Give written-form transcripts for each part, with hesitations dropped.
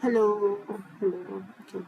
Hello. Hello. Okay.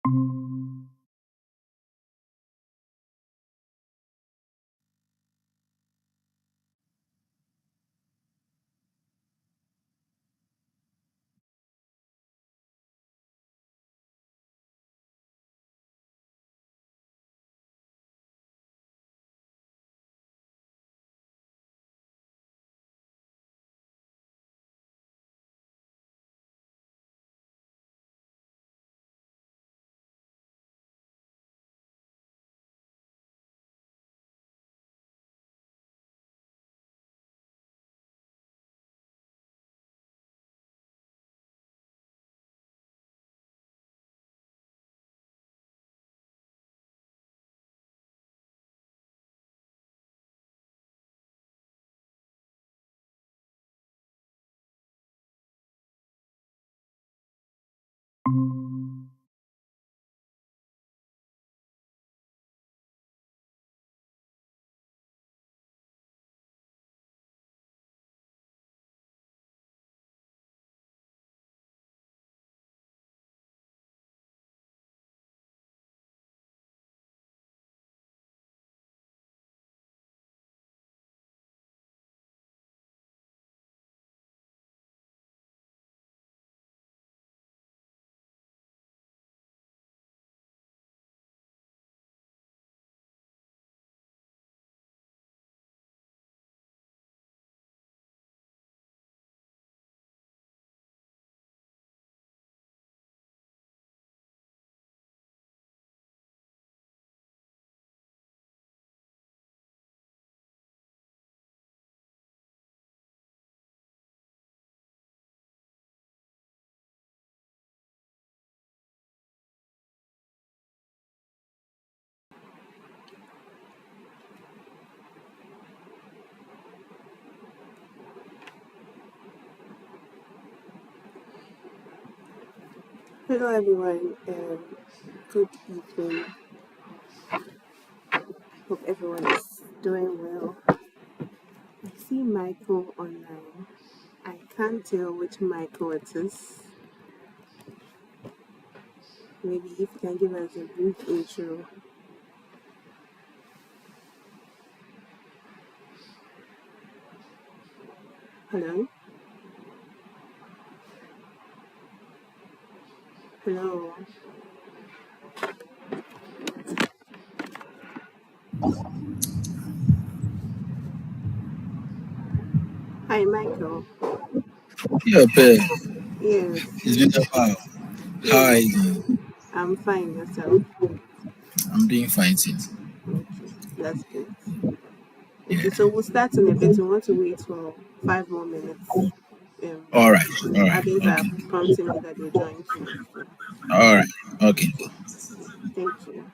Hello, everyone. Good evening. Hope everyone is doing well. I see Michael online. I can't tell which Michael it is. Maybe if you can give us a brief intro. Hello? Hello? Hi, Michael. Yeah, Bear. Yes, It's been a while. How are yes. you doing? I'm fine. Yourself? I'm doing fine too. Okay, that's good. Yeah. Okay, so we'll start in a bit. We want to wait for 5 more minutes. Um, All right. All right. Others are Okay. prompting me that they joined too. So, All right. Okay. thank you.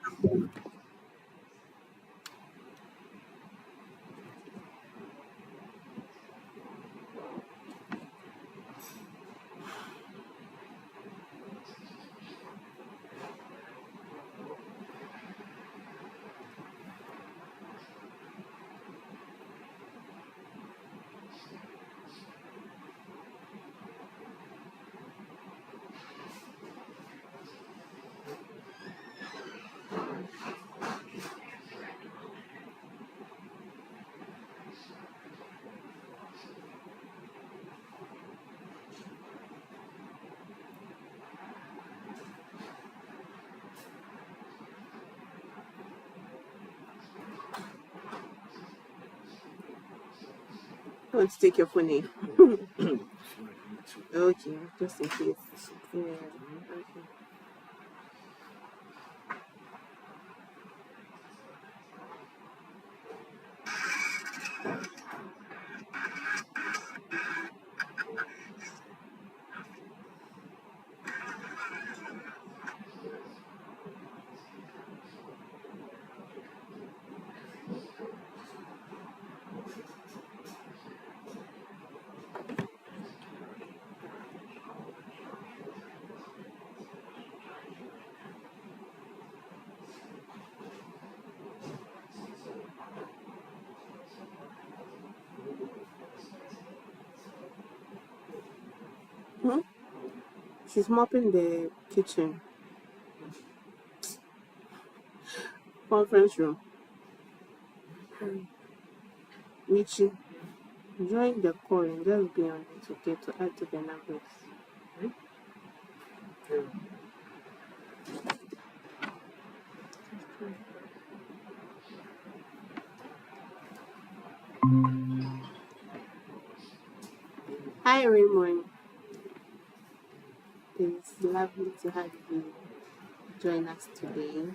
I want to take your phone in. Okay, just in case. Yeah. Okay. Hmm? She's mopping the kitchen. conference room. Richie, join the call and just be on it, okay, to add to the numbers. Hi Raymond, it's lovely to have you join us today.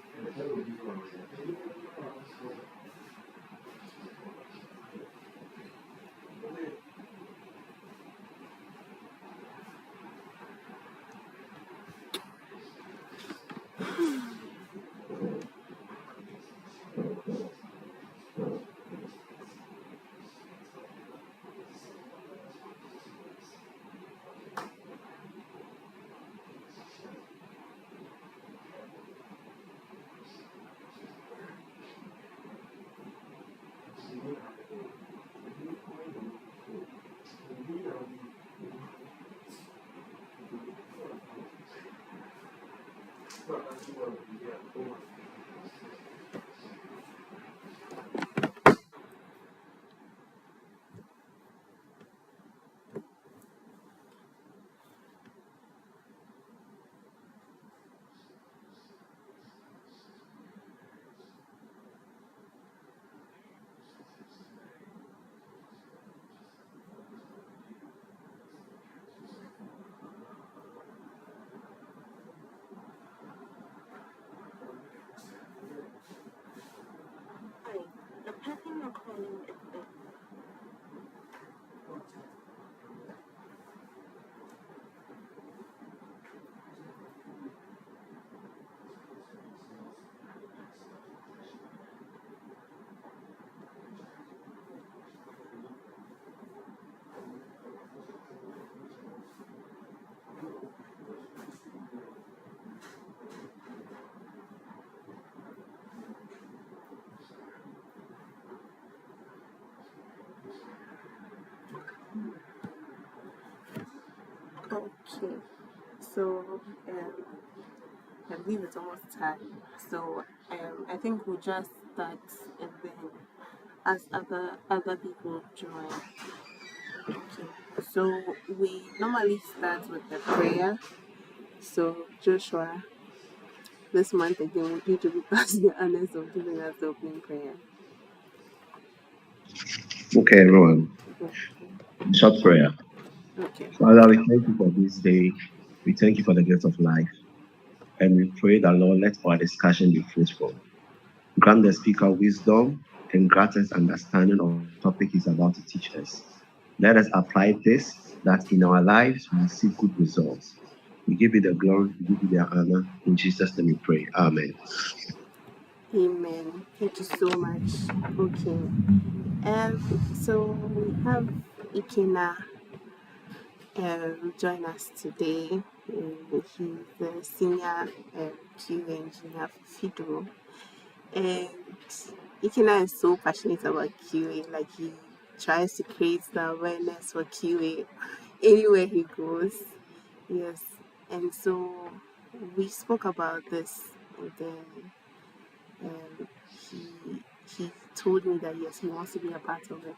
The person you're calling is busy. Okay, so I believe it's almost time. So I think we'll just start and then as other people join. Okay. So we normally start with the prayer. So Joshua, this month again, you to be past the honors of giving us the opening prayer. Okay, everyone. Okay. Short prayer. Okay. Father, we thank you for this day. We thank you for the gift of life. And we pray that, Lord, let our discussion be fruitful. Grant the speaker wisdom and grant us understanding of the topic he's about to teach us. Let us apply this, that in our lives we see good results. We give you the glory, we give you the honor. In Jesus' name we pray. Amen. Amen. Thank you so much. Okay. So we have Ikena join us today. He's the senior QA engineer for Fido. And Ikena is so passionate about QA, like he tries to create the awareness for QA anywhere he goes. Yes. And so we spoke about this, and then he told me that yes, he wants to be a part of it.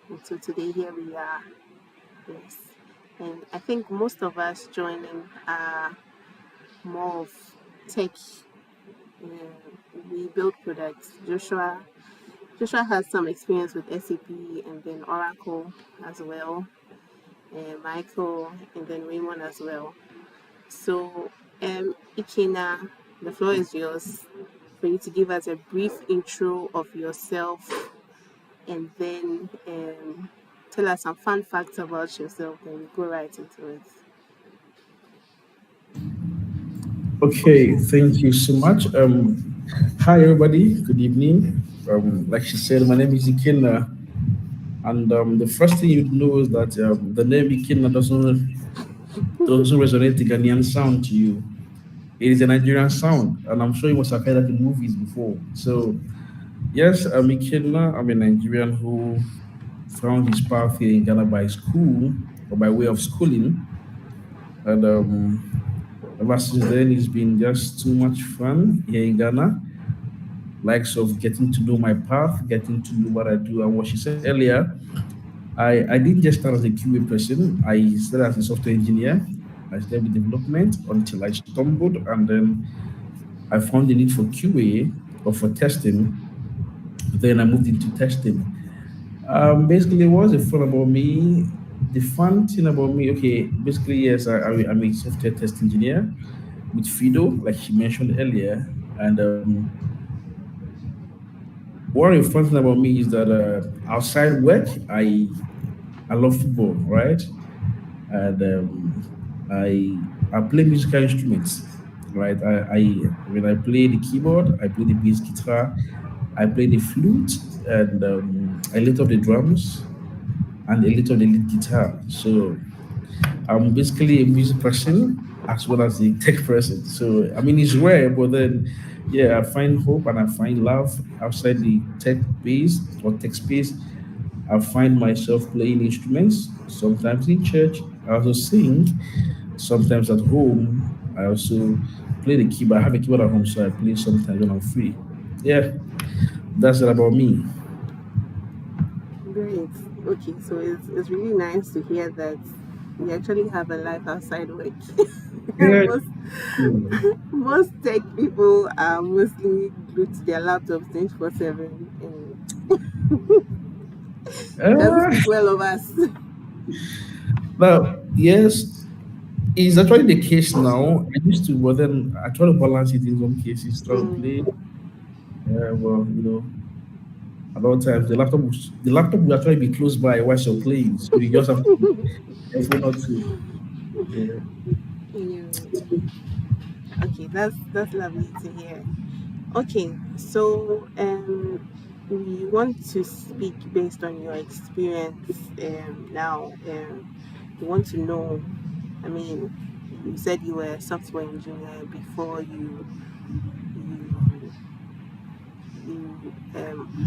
And so today here we are. Yes. And I think most of us joining are more of tech. We build products. Joshua has some experience with SAP and then Oracle as well. Michael and then Raymond as well. So Ikena, the floor is yours for you to give us a brief intro of yourself and then tell us some fun facts about yourself, then we go right into it. Okay, thank you so much. Hi everybody, good evening. Like she said, my name is Ikenna, and the first thing you know is that the name Ikenna doesn't resonate the Ghanaian sound to you. It is a Nigerian sound, and I'm sure you must have heard that in movies before. So yes, I'm Ikenna. I'm a Nigerian who found his path here in Ghana by school or by way of schooling, and ever since then, it's been just too much fun here in Ghana. likes of getting to know my path, getting to know what I do. And what she said earlier, I didn't just start as a QA person. I started as a software engineer. I started with development until I stumbled, and then I found the need for QA or for testing. Then I moved into testing. Basically, what was the fun about me? The fun thing about me, okay, basically, yes, I'm a software test engineer with Fido, like she mentioned earlier. And one of the fun thing about me is that outside work, I love football, right? And I play musical instruments, right? I when I play the keyboard, I play the bass guitar, I play the flute, and a little of the drums, and a little of the lead guitar. So I'm basically a music person as well as a tech person. So I mean, it's rare, but then yeah, I find hope and I find love outside the tech base or tech space. I find myself playing instruments, sometimes in church. I also sing, sometimes at home. I also play the keyboard. I have a keyboard at home, so I play sometimes when I'm free. Yeah, that's it about me. Great. Okay, so it's really nice to hear that we actually have a life outside work. Yeah. most Mm. most tech people are mostly glued to their laptops 24/7, and it doesn't Uh, speak well of us. Now, yes, it's actually the case now. I used to, but then I try to balance it in some cases, try to play. Mm, Well, a lot of times the laptop will actually be close by while you're playing, so you just have to be careful not to. Yeah. you okay, that's lovely to hear. Okay, so we want to speak based on your experience now. We want to know. I mean, you said you were a software engineer before you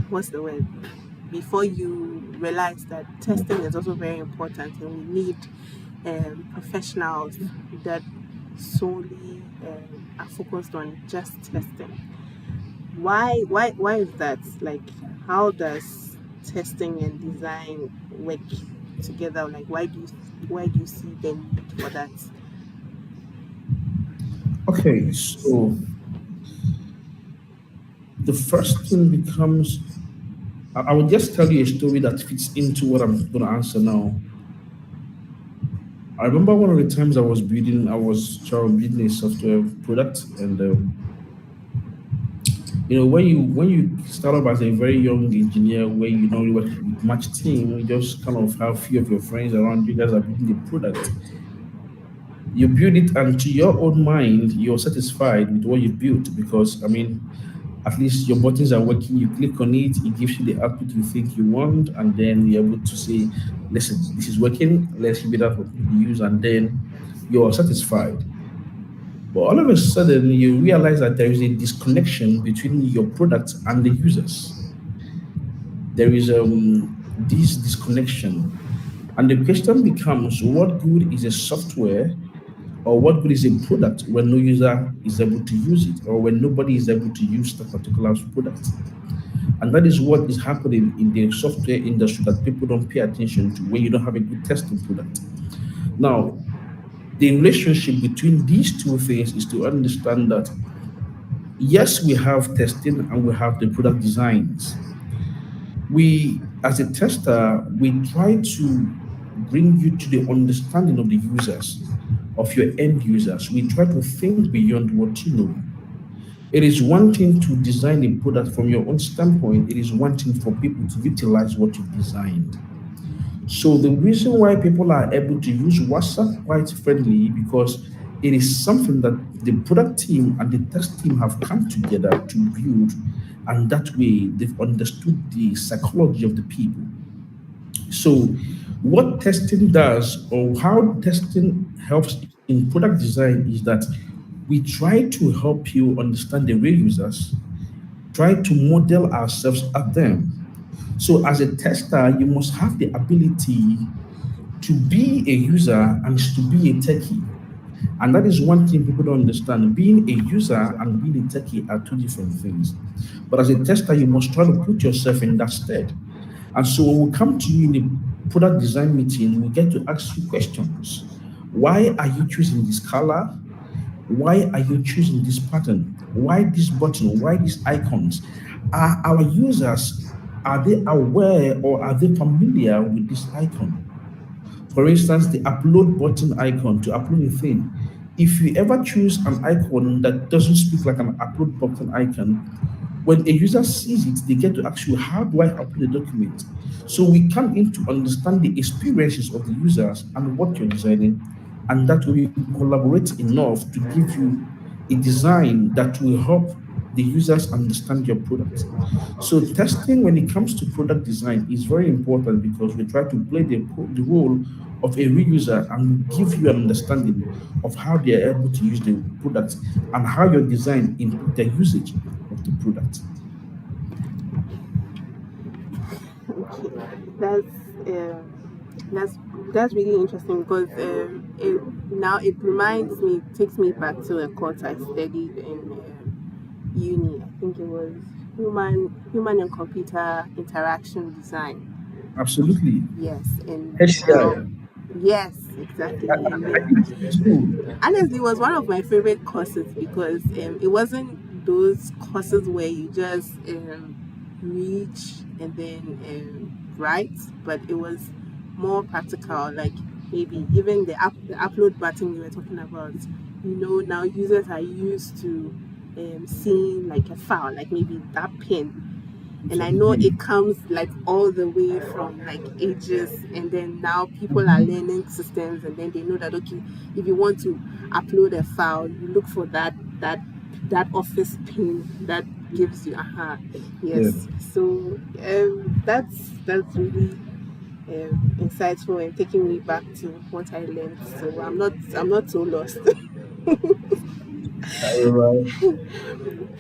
what's the word? Before you realized that testing is also very important, and we need professionals that solely are focused on just testing. Why is that? Like, how does testing and design work together? Like, why do you see the need for that? Okay, so the first thing becomes I will just tell you a story that fits into what I'm going to answer now. I remember one of the times I was trying building a software product, and when you start up as a very young engineer, where you don't work with much team, you just kind of have few of your friends around you guys are building the product. You build it, and to your own mind, you're satisfied with what you built because I mean, at least your buttons are working. You click on it, it gives you the output you think you want, and then you're able to say, "Listen, this is working. Let's give it out for people to use," and then you're satisfied. But all of a sudden, you realize that there is a disconnection between your product and the users. There is this disconnection, and the question becomes: what good is a software, or what good is a product when no user is able to use it, or when nobody is able to use the particular product? And that is what is happening in the software industry that people don't pay attention to when you don't have a good testing product. Now, the relationship between these two things is to understand that yes, we have testing and we have the product designs. We, as a tester, we try to bring you to the understanding of the users, of your end users. We try to think beyond what you know. It is one thing to design a product from your own standpoint, it is one thing for people to utilize what you've designed. So the reason why people are able to use WhatsApp quite friendly because it is something that the product team and the test team have come together to build, and that way they've understood the psychology of the people. So what testing does, or how testing helps in product design, is that we try to help you understand the real users, try to model ourselves at them. So as a tester, you must have the ability to be a user and to be a techie. And that is one thing people don't understand. Being a user and being a techie are two different things. But as a tester, you must try to put yourself in that stead. And so when we come to you in a product design meeting, we get to ask you questions. Why are you choosing this color? Why are you choosing this pattern? Why this button? Why these icons? Are our users, are they aware or are they familiar with this icon? For instance, the upload button icon to upload a thing. If you ever choose an icon that doesn't speak like an upload button icon, when a user sees it, they get to ask you, how do I upload a document? So we come in to understand the experiences of the users and what you're designing, and that we collaborate enough to give you a design that will help the users understand your product. So testing when it comes to product design is very important because we try to play the role of a real user and give you an understanding of how they are able to use the product and how your design input the usage of the product. That's that's that's really interesting because it reminds me, takes me back to a course I studied in uni. I think it was human and computer interaction design. Absolutely. Yes, and HCI. yes, exactly. And I then, did it too. honestly, it was one of my favorite courses because it wasn't those courses where you just reach and then write, but it was more practical. Like maybe even the upload button we were talking about. Now users are used to seeing like a file, like maybe that pin. And I know Absolutely. it comes like all the way from like ages, and then now people are learning systems, and then they know that okay, if you want to upload a file, you look for that office pin that gives you Yeah. yes. So that's really insightful and taking me back to what I learned. So I'm not so lost. All right.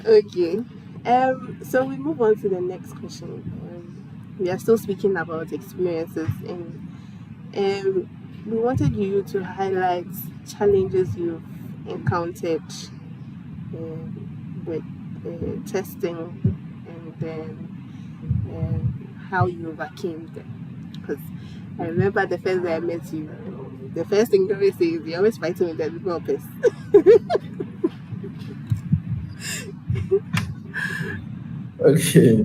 Okay. So we move on to the next question. We are still speaking about experiences, and we wanted you to highlight challenges you've encountered with testing, and then how you overcame them. Because I remember the first day I met you, the first thing you always say is you're always fighting with the developers. Okay.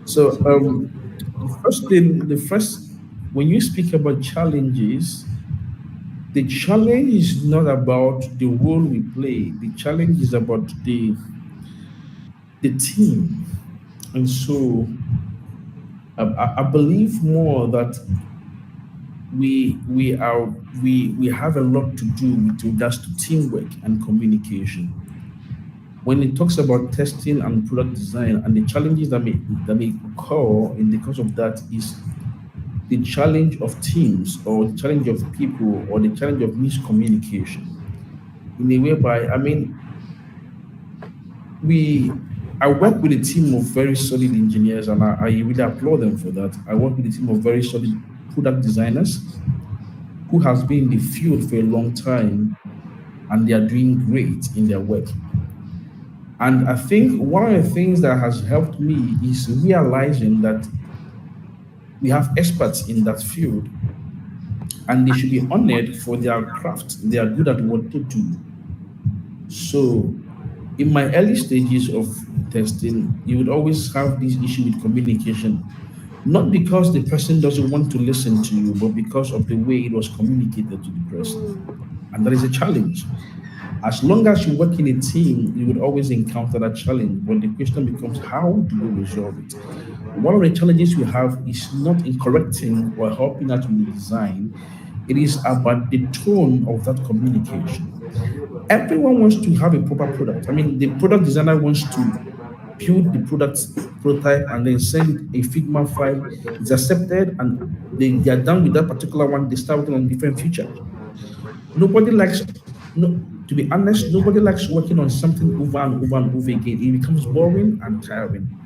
So the first when you speak about challenges, the challenge is not about the role we play. The challenge is about the team. And so I believe more that we have a lot to do with regards to teamwork and communication. When it talks about testing and product design and the challenges that may occur in the course of that is the challenge of teams or the challenge of people or the challenge of miscommunication in a way by we I work with a team of very solid engineers and I really applaud them for that. I work with a team of very solid product designers who has been in the field for a long time and they are doing great in their work. And I think one of the things that has helped me is realizing that we have experts in that field and they should be honored for their craft. They are good at what they do. So, in my early stages of testing, you would always have this issue with communication, not because the person doesn't want to listen to you, but because of the way it was communicated to the person. And that is a challenge. As long as you work in a team, you would always encounter that challenge. But the question becomes, how do you resolve it? One of the challenges we have is not in correcting or helping out with the design, it is about the tone of that communication. Everyone wants to have a proper product. The product designer wants to build the product prototype and then send a Figma file. It's accepted and they are done with that particular one. They start working on different features. Nobody likes, no, to be honest, nobody likes working on something over and over and over again. It becomes boring and tiring.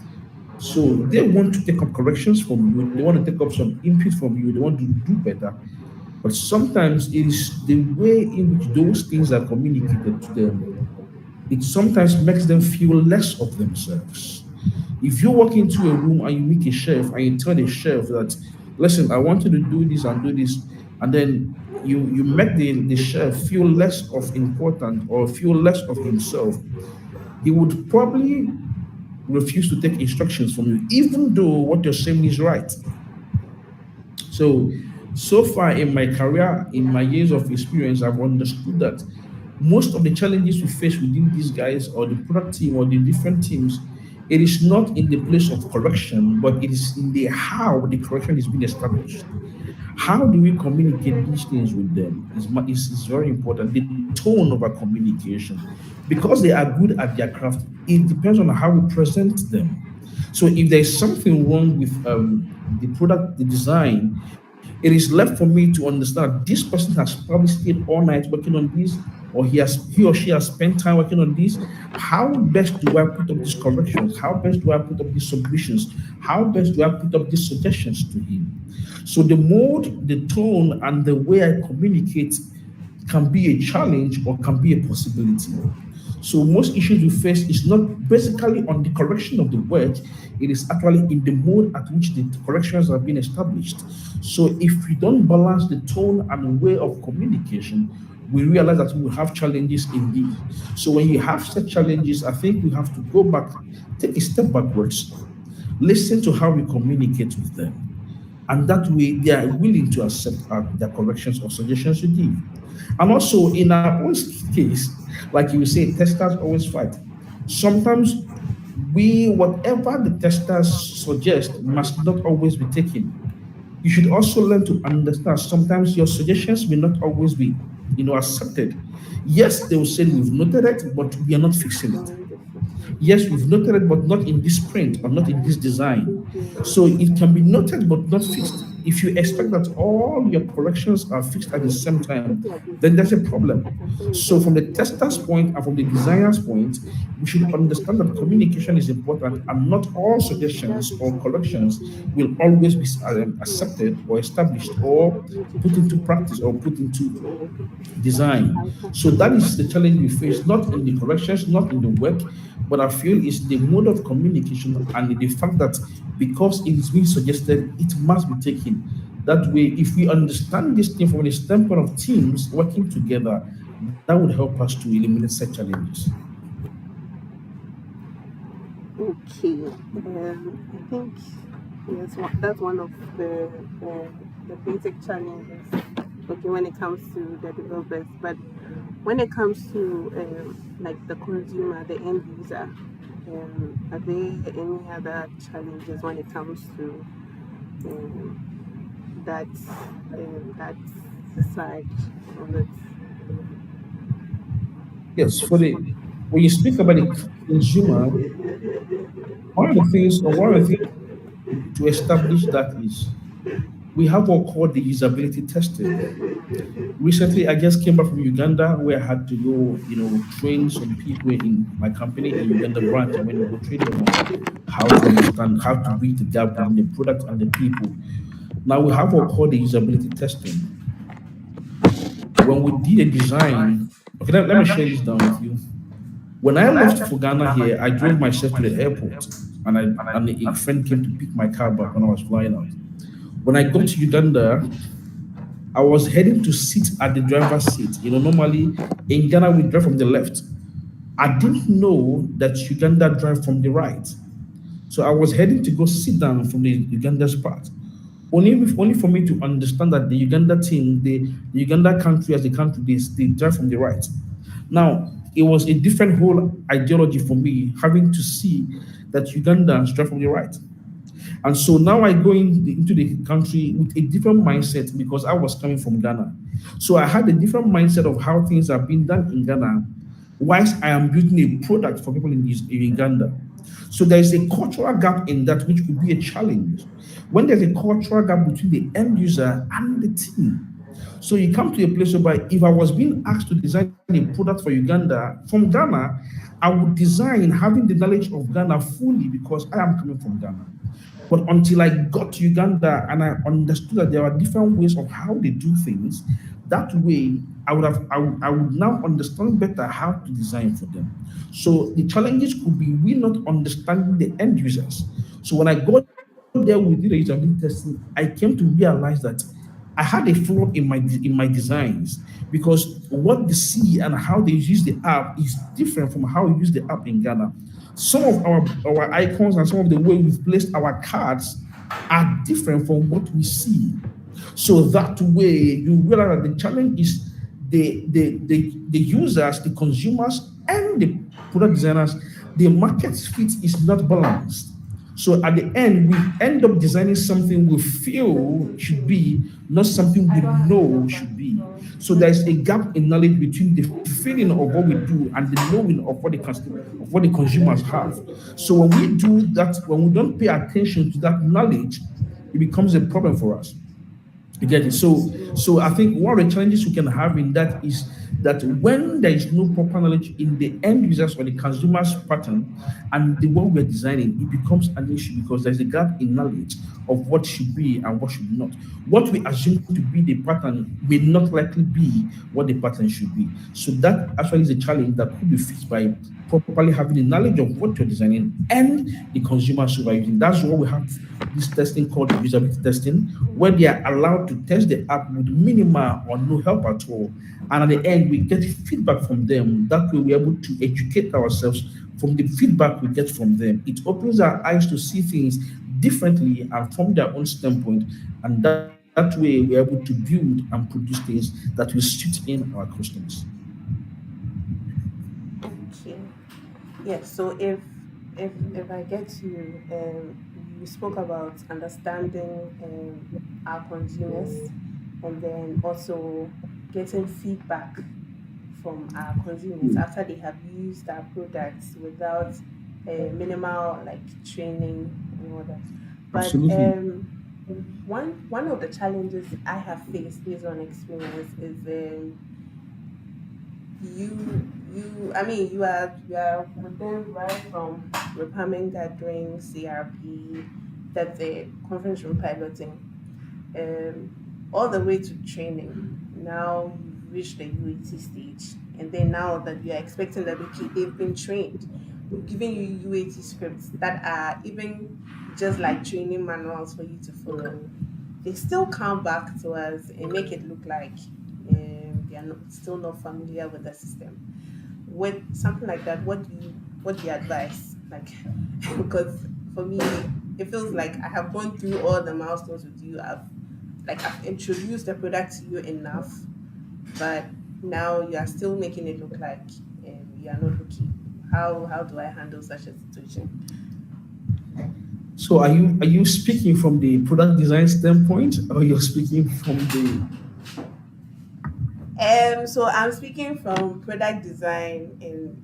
So they want to take up corrections from you. They want to take up some input from you. They want to do better. But sometimes it is the way in which those things are communicated to them. It sometimes makes them feel less of themselves. If you walk into a room and you meet a chef and you tell the chef that, listen, I want you to do this and do this, and then you make the chef feel less of important or feel less of himself, he would probably refuse to take instructions from you, even though what you're saying is right. So far in my career, in my years of experience, I've understood that most of the challenges we face within these guys or the product team or the different teams, it is not in the place of correction, but it is in the how the correction is being established. How do we communicate these things with them is very important. The tone of our communication, because they are good at their craft, it depends on how we present them. So if there's something wrong with the product, the design, it is left for me to understand this person has probably stayed all night working on this, or he or she has spent time working on this. How best do I put up these corrections? How best do I put up these submissions? How best do I put up these suggestions to him? So the mode, the tone, and the way I communicate can be a challenge or can be a possibility. So most issues we face is not basically on the correction of the word, it is actually in the mode at which the corrections are being established. So if we don't balance the tone and the way of communication, we realize that we will have challenges indeed. So when you have such challenges, I think we have to go back, take a step backwards, listen to how we communicate with them. And that way they are willing to accept their corrections or suggestions you give. And also in our own case, like you say, testers always fight. Sometimes whatever the testers suggest must not always be taken. You should also learn to understand sometimes your suggestions may not always be, accepted. Yes, they will say we've noted it, but we are not fixing it. Yes, we've noted it, but not in this print or not in this design. So it can be noted but not fixed. If you expect that all your corrections are fixed at the same time, then there's a problem. So from the tester's point and from the designer's point, we should understand that communication is important and not all suggestions or corrections will always be accepted or established or put into practice or put into design. So that is the challenge we face, not in the corrections, not in the work, but I feel it's the mode of communication and the fact that because it is being suggested, it must be taken. That way, if we understand this thing from the standpoint of teams working together, that would help us to eliminate such challenges. Okay. I think yes, that's one of the basic challenges. Okay, when it comes to the developers, but when it comes to like the consumer, the end user, are there any other challenges when it comes to that that side of it? Yes, when you speak about the consumer, one of the things to establish that is we have what called the usability testing. Recently, I just came back from Uganda where I had to go, train some people in my company in Uganda branch. I went to go train them on how to understand, how to read the gap between the product and the people. Now we have what called the usability testing. When we did a design, okay, let me share this down with you. When I left for Ghana here, I drove myself to the airport, and a friend came to pick my car back when I was flying out. When I got to Uganda, I was heading to sit at the driver's seat. Normally in Ghana we drive from the left. I didn't know that Uganda drive from the right. So I was heading to go sit down from the Uganda's part. Only for me to understand that the Uganda team, the Uganda country as a country, they drive from the right. Now, it was a different whole ideology for me having to see that Ugandans drive from the right. And so now I go into the country with a different mindset because I was coming from Ghana. So I had a different mindset of how things are being done in Ghana, whilst I am building a product for people in Uganda. So there is a cultural gap in that which could be a challenge. When there's a cultural gap between the end user and the team. So you come to a place whereby if I was being asked to design a product for Uganda from Ghana, I would design having the knowledge of Ghana fully because I am coming from Ghana. But until I got to Uganda and I understood that there are different ways of how they do things, that way I would now understand better how to design for them. So the challenges could be we not understanding the end users. So when I got there with the usability testing, I came to realize that I had a flaw in my designs because what they see and how they use the app is different from how we use the app in Ghana. Some of our icons and some of the way we've placed our cards are different from what we see. So that way you realize that the challenge is the users, the consumers, and the product designers, the market fit is not balanced. So at the end, we end up designing something we feel should be, not something we know should be. So there's a gap in knowledge between the feeling of what we do and the knowing of what the consumers have. So when we do that, when we don't pay attention to that knowledge, it becomes a problem for us. You get it? So I think one of the challenges we can have in that is that when there is no proper knowledge in the end users or the consumers pattern and the one we're designing, it becomes an issue because there's a gap in knowledge of what should be and what should not. What we assume to be the pattern may not likely be what the pattern should be. So that actually is a challenge that could be fixed by properly having the knowledge of what you're designing and the consumers who are using. That's why we have this testing called usability testing, where they are allowed to test the app with minimal or no help at all. And at the end, we get feedback from them. That way, we're able to educate ourselves from the feedback we get from them. It opens our eyes to see things differently and from their own standpoint. And that way, we're able to build and produce things that will suit in our customers. Okay. Yes. So if I get you, you spoke about understanding our consumers, and then also getting feedback from our consumers after they have used our products without minimal like training and all that. But Absolutely. one of the challenges I have faced based on experience is you are with them right from requirement gathering, CRP, that's a conference room piloting, all the way to training. Now you've reached the UAT stage, and then now that you are expecting that okay, they've been trained, we've given you UAT scripts that are even just like training manuals for you to follow. They still come back to us and make it look like they are still not familiar with the system. With something like that, what do you advise? Like, because for me, it feels like I have gone through all the milestones with you. I've introduced the product to you enough, but now you are still making it look like you are not looking. How do I handle such a situation? So are you speaking from the product design standpoint or you're speaking from the So I'm speaking from product design and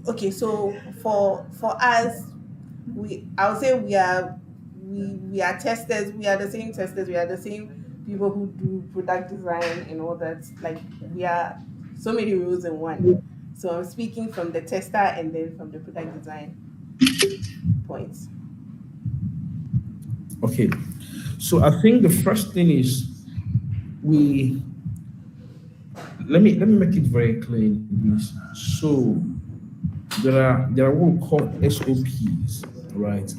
okay, so for us, I would say we are testers, we are the same testers, we are the same people who do product design and all that. Like we are so many roles in one. So I'm speaking from the tester and then from the product design points. okay? So I think the first thing is we let me make it very clear in this. So there are what we call SOPs, right?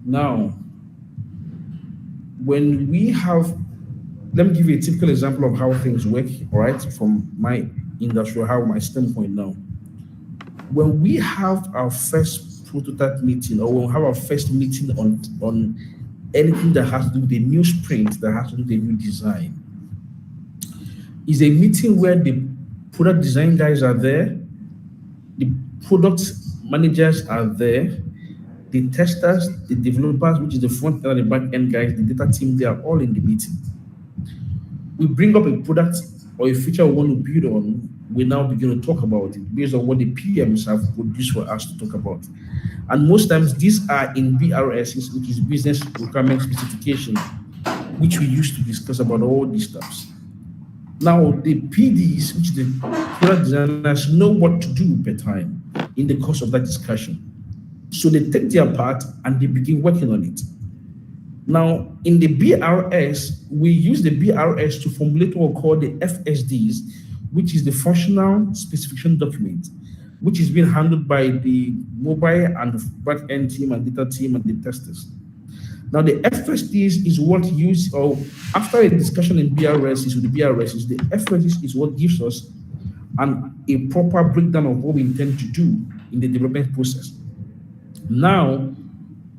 Now, when we have, let me give you a typical example of how things work, all right, from my industrial, how my standpoint now. When we have our first prototype meeting or when we have our first meeting on anything that has to do with the new sprint, that has to do with the new design, is a meeting where the product design guys are there, the product managers are there, the testers, the developers, which is the front end and the back end guys, the data team, they are all in the meeting. We bring up a product or a feature we want to build on, we now begin to talk about it based on what the PMs have produced for us to talk about. And most times these are in BRSs, which is business requirement specification, which we used to discuss about all these stuff. Now the PDs, which the product designers, know what to do per time in the course of that discussion. So they take their part and they begin working on it. Now, in the BRS, we use the BRS to formulate what we call the FSDs, which is the functional specification document, which is being handled by the mobile and back-end team and data team and the testers. Now, the FSDs is what used, or after a discussion in BRS is with the BRS, is the FSDs is what gives us a proper breakdown of what we intend to do in the development process. Now,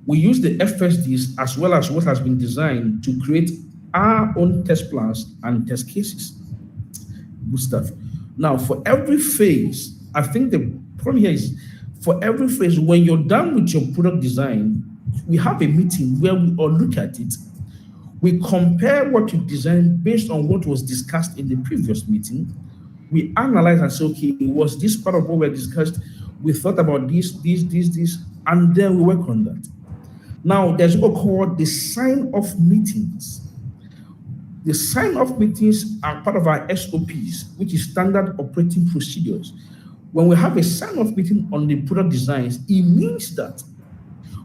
we use the FSDs as well as what has been designed to create our own test plans and test cases. Good stuff. Now, for every phase, I think the problem here is for every phase, when you're done with your product design, we have a meeting where we all look at it. We compare what you designed based on what was discussed in the previous meeting. We analyze and say, okay, was this part of what we discussed? We thought about this, and then we work on that. Now, there's what called the sign-off meetings. The sign-off meetings are part of our SOPs, which is standard operating procedures. When we have a sign-off meeting on the product designs, it means that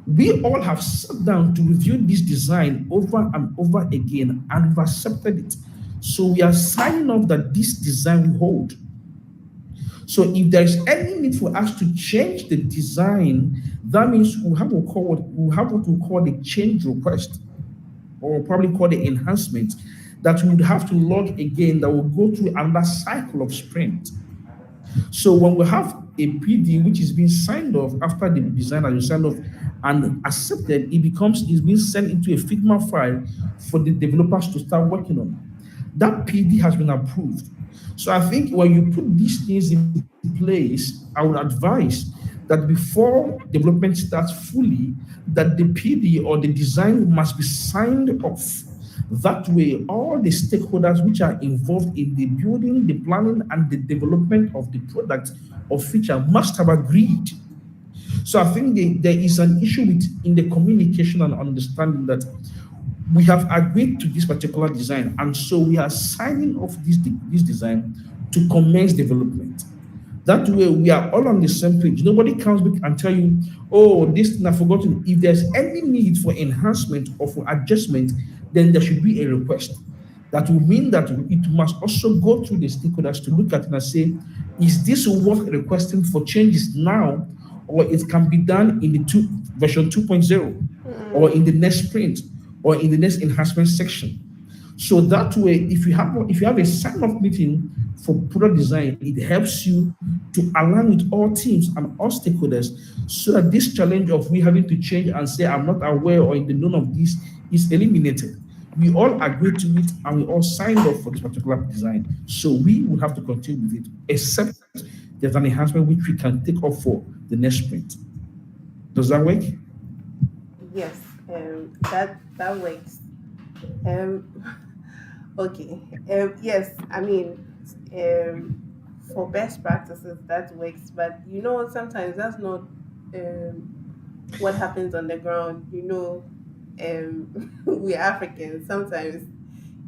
we all have sat down to review this design over and over again, and we've accepted it. So we are signing off that this design will hold. So if there's any need for us to change the design, that means we have what we call the change request, or probably call the enhancement, that we would have to log again, that will go through another cycle of sprint. So when we have a PD which is being signed off after the design has been signed off and accepted, it's being sent into a Figma file for the developers to start working on. That PD has been approved. So I think when you put these things in place, I would advise that before development starts fully, that the PD or the design must be signed off. That way, all the stakeholders which are involved in the building, the planning, and the development of the product or feature must have agreed. So I think there is an issue in the communication and understanding that we have agreed to this particular design, and so we are signing off this design to commence development. That way, we are all on the same page. Nobody comes back and tell you, oh, this thing I've forgotten. If there's any need for enhancement or for adjustment, then there should be a request. That will mean that it must also go through the stakeholders to look at it and say, is this worth requesting for changes now, or it can be done in the version 2.0, or in the next sprint, or in the next enhancement section. So that way, if you have a sign-off meeting for product design, it helps you to align with all teams and all stakeholders, so that this challenge of we having to change and say, I'm not aware or in the known of this is eliminated. We all agree to it and we all signed off for this particular design. So we will have to continue with it, except there's an enhancement which we can take off for the next sprint. Does that work? Yes, that works. Okay. Yes, I mean, for best practices that works, but sometimes that's not what happens on the ground. We're Africans. Sometimes,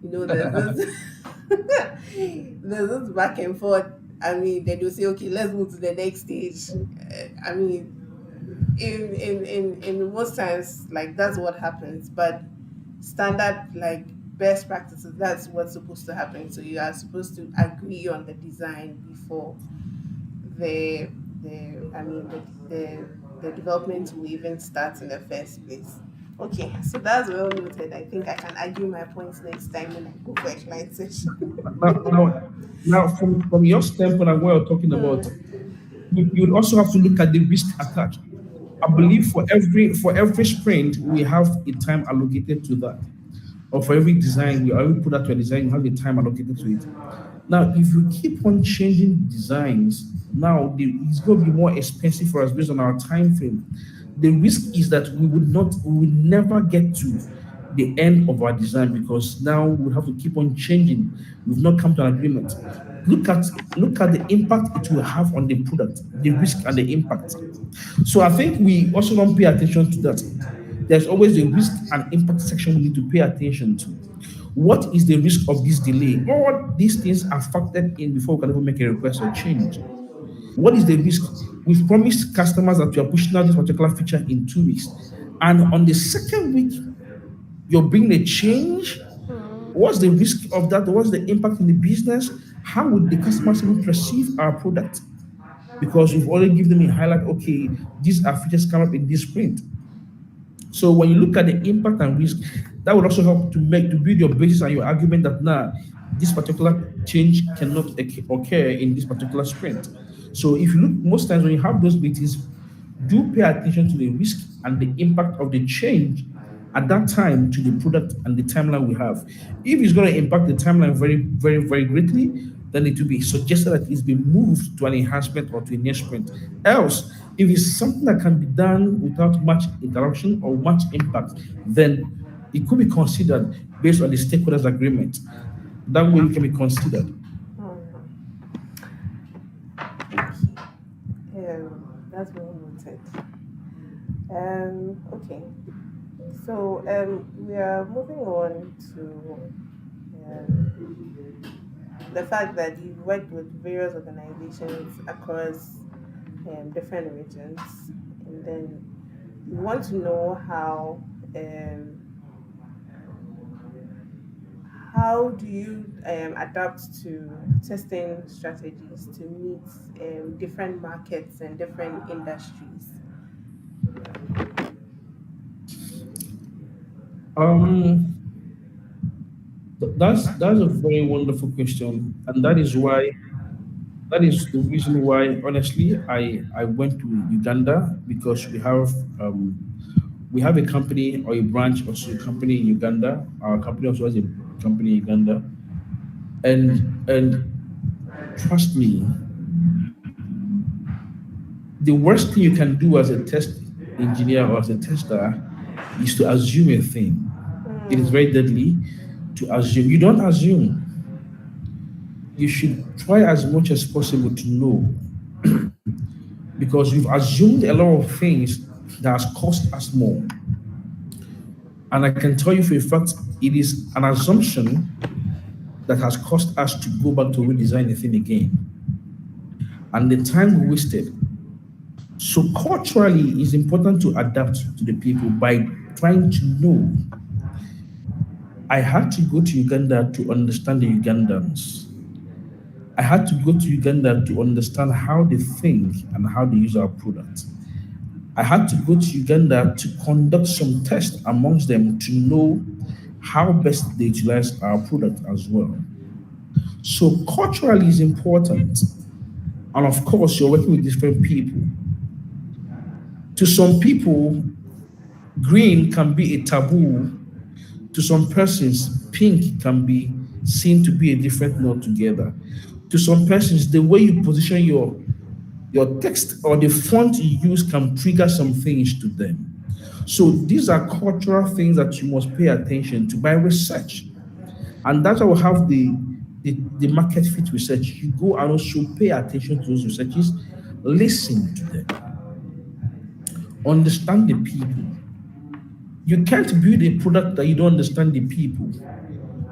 there's this, there's this back and forth. I mean, they do say, okay, let's move to the next stage. I mean, in most times, like that's what happens. But standard, like best practices, that's what's supposed to happen. So you are supposed to agree on the design before the development will even start in the first place. Okay, so that's well noted. I think I can argue my points next time when I go for a client session. Now, from your standpoint and what you're talking about, you also have to look at the risk attached. I believe for every sprint, we have a time allocated to that. Or for every design, we already put that to a design, you have a time allocated to it. Now, if you keep on changing designs, now it's going to be more expensive for us based on our time frame. The risk is that we will never get to the end of our design, because now we have to keep on changing. We've not come to an agreement. Look at the impact it will have on the product, the risk and the impact. So I think we also don't pay attention to that. There's always the risk and impact section we need to pay attention to. What is the risk of this delay? All these things are factored in before we can even make a request or change. What is the risk? We've promised customers that we are pushing out this particular feature in 2 weeks. And on the second week, You're bringing a change. What's the risk of that? What's the impact in the business? How would the customers even perceive our product? Because we've already given them a highlight. Okay, these are features come up in this sprint. So when you look at the impact and risk, that would also help to build your basis and your argument that now this particular change cannot occur in this particular sprint. So if you look, most times when you have those meetings, do pay attention to the risk and the impact of the change at that time to the product and the timeline we have. If it's going to impact the timeline very, very, very greatly, then it will be suggested that it's been moved to an enhancement or to a next sprint. Else, if it's something that can be done without much interaction or much impact, then it could be considered based on the stakeholders' agreement. That way it can be considered. That's well noted. Okay. So we are moving on to the fact that you've worked with various organizations across different regions, and then we want to know how do you adapt to testing strategies to meet different markets and different industries? Um, that's a very wonderful question, and that is the reason why honestly I went to Uganda because we have a company or a branch also a company in Uganda. Our company also has a company in Uganda, and trust me, the worst thing you can do as a test engineer or as a tester is to assume a thing. It is very deadly to assume. You don't assume. You should try as much as possible to know because you've assumed a lot of things that has cost us more. And I can tell you for a fact, it is an assumption that has caused us to go back to redesign the thing again. And the time we wasted. So culturally, it's important to adapt to the people by trying to know. I had to go to Uganda to understand the Ugandans. I had to go to Uganda to understand how they think and how they use our product. I had to go to Uganda to conduct some tests amongst them to know how best they utilize our product as well. So culturally is important. And of course, you're working with different people. To some people, green can be a taboo. To some persons, pink can be seen to be a different note altogether. To some persons, the way you position your text or the font you use can trigger some things to them. So these are cultural things that you must pay attention to by research. And that's why we have the market fit research. You go and also pay attention to those researches, listen to them, understand the people. You can't build a product that you don't understand the people.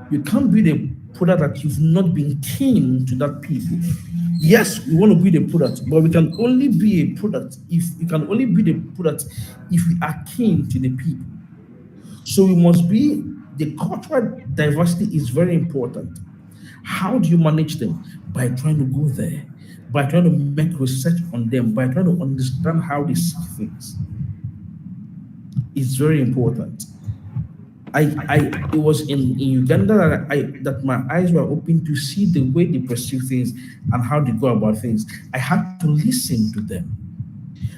You can't build a product that you've not been keen to that people. Yes, we want to build a product, but we can only be a product if we can only build a product if we are keen to the people. So we must be the cultural diversity is very important. How do you manage them? By trying to go there, by trying to make research on them, by trying to understand how they see things. It's very important. It was in Uganda that my eyes were open to see the way they perceive things and how they go about things. I had to listen to them.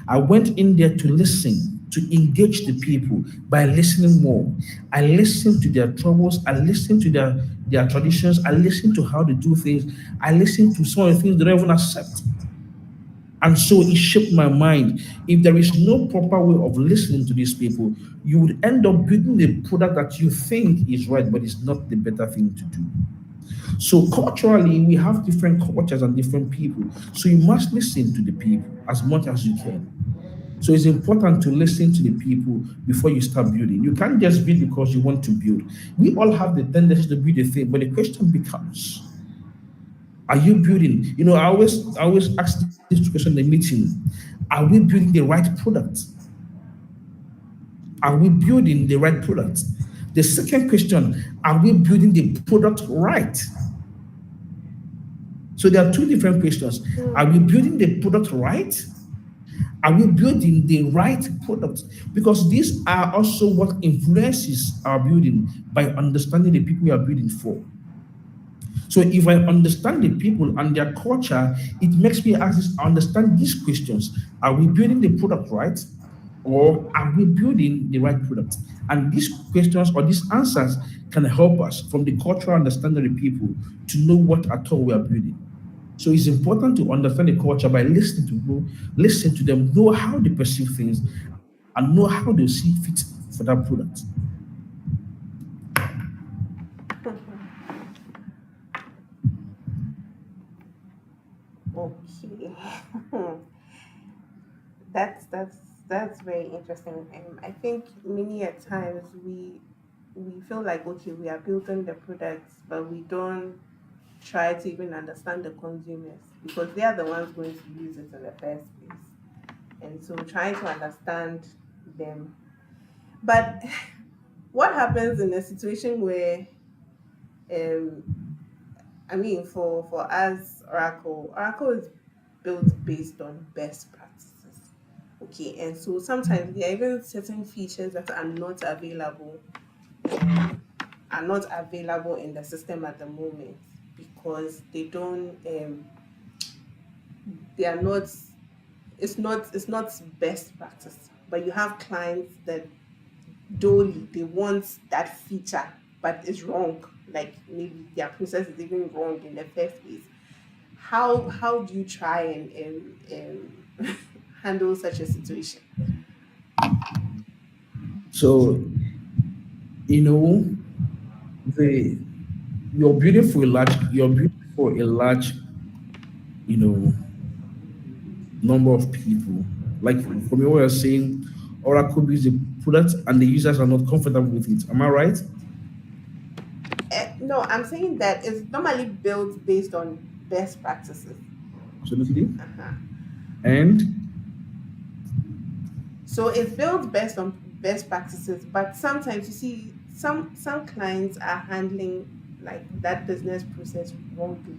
I went in there to listen, to engage the people by listening more. I listened to their troubles. I listened to their traditions. I listened to how they do things. I listened to some of the things they don't even accept. And so it shaped my mind. If there is no proper way of listening to these people, you would end up building a product that you think is right, but it's not the better thing to do. So culturally, we have different cultures and different people. So you must listen to the people as much as you can. So it's important to listen to the people before you start building. You can't just build because you want to build. We all have the tendency to build a thing, but the question becomes, are you building? You know, I always ask this question in the meeting. Are we building the right product? Are we building the right product? The second question, are we building the product right? So there are two different questions. Are we building the product right? Are we building the right product? Because these are also what influences our building by understanding the people we are building for. So if I understand the people and their culture, it makes me understand these questions. Are we building the product right? Or are we building the right product? And these questions or these answers can help us from the cultural understanding of the people to know what at all we are building. So it's important to understand the culture by listening to people, listen to them, know how they perceive things, and know how they see fit for that product. Okay. that's that's very interesting. I think many a times we feel like okay, we are building the products, but we don't try to even understand the consumers because they are the ones going to use it in the first place. And so trying to understand them. But what happens in a situation where um I mean for us Oracle is built based on best practices. Okay, and so sometimes there are even certain features that um, are not available in the system at the moment because they are not it's not best practice. But you have clients that dolly they want that feature but it's wrong. Like maybe their process is even wrong in the first place. How do you try handle such a situation? So, you know, the you're building for a large, you know, number of people. Like from what you're saying, Oracle is a product and the users are not comfortable with it. Am I right? No, I'm saying that it's normally built based on best practices. Absolutely. Uh-huh. And So it's built based on best practices, but sometimes you see some clients are handling like that business process wrongly.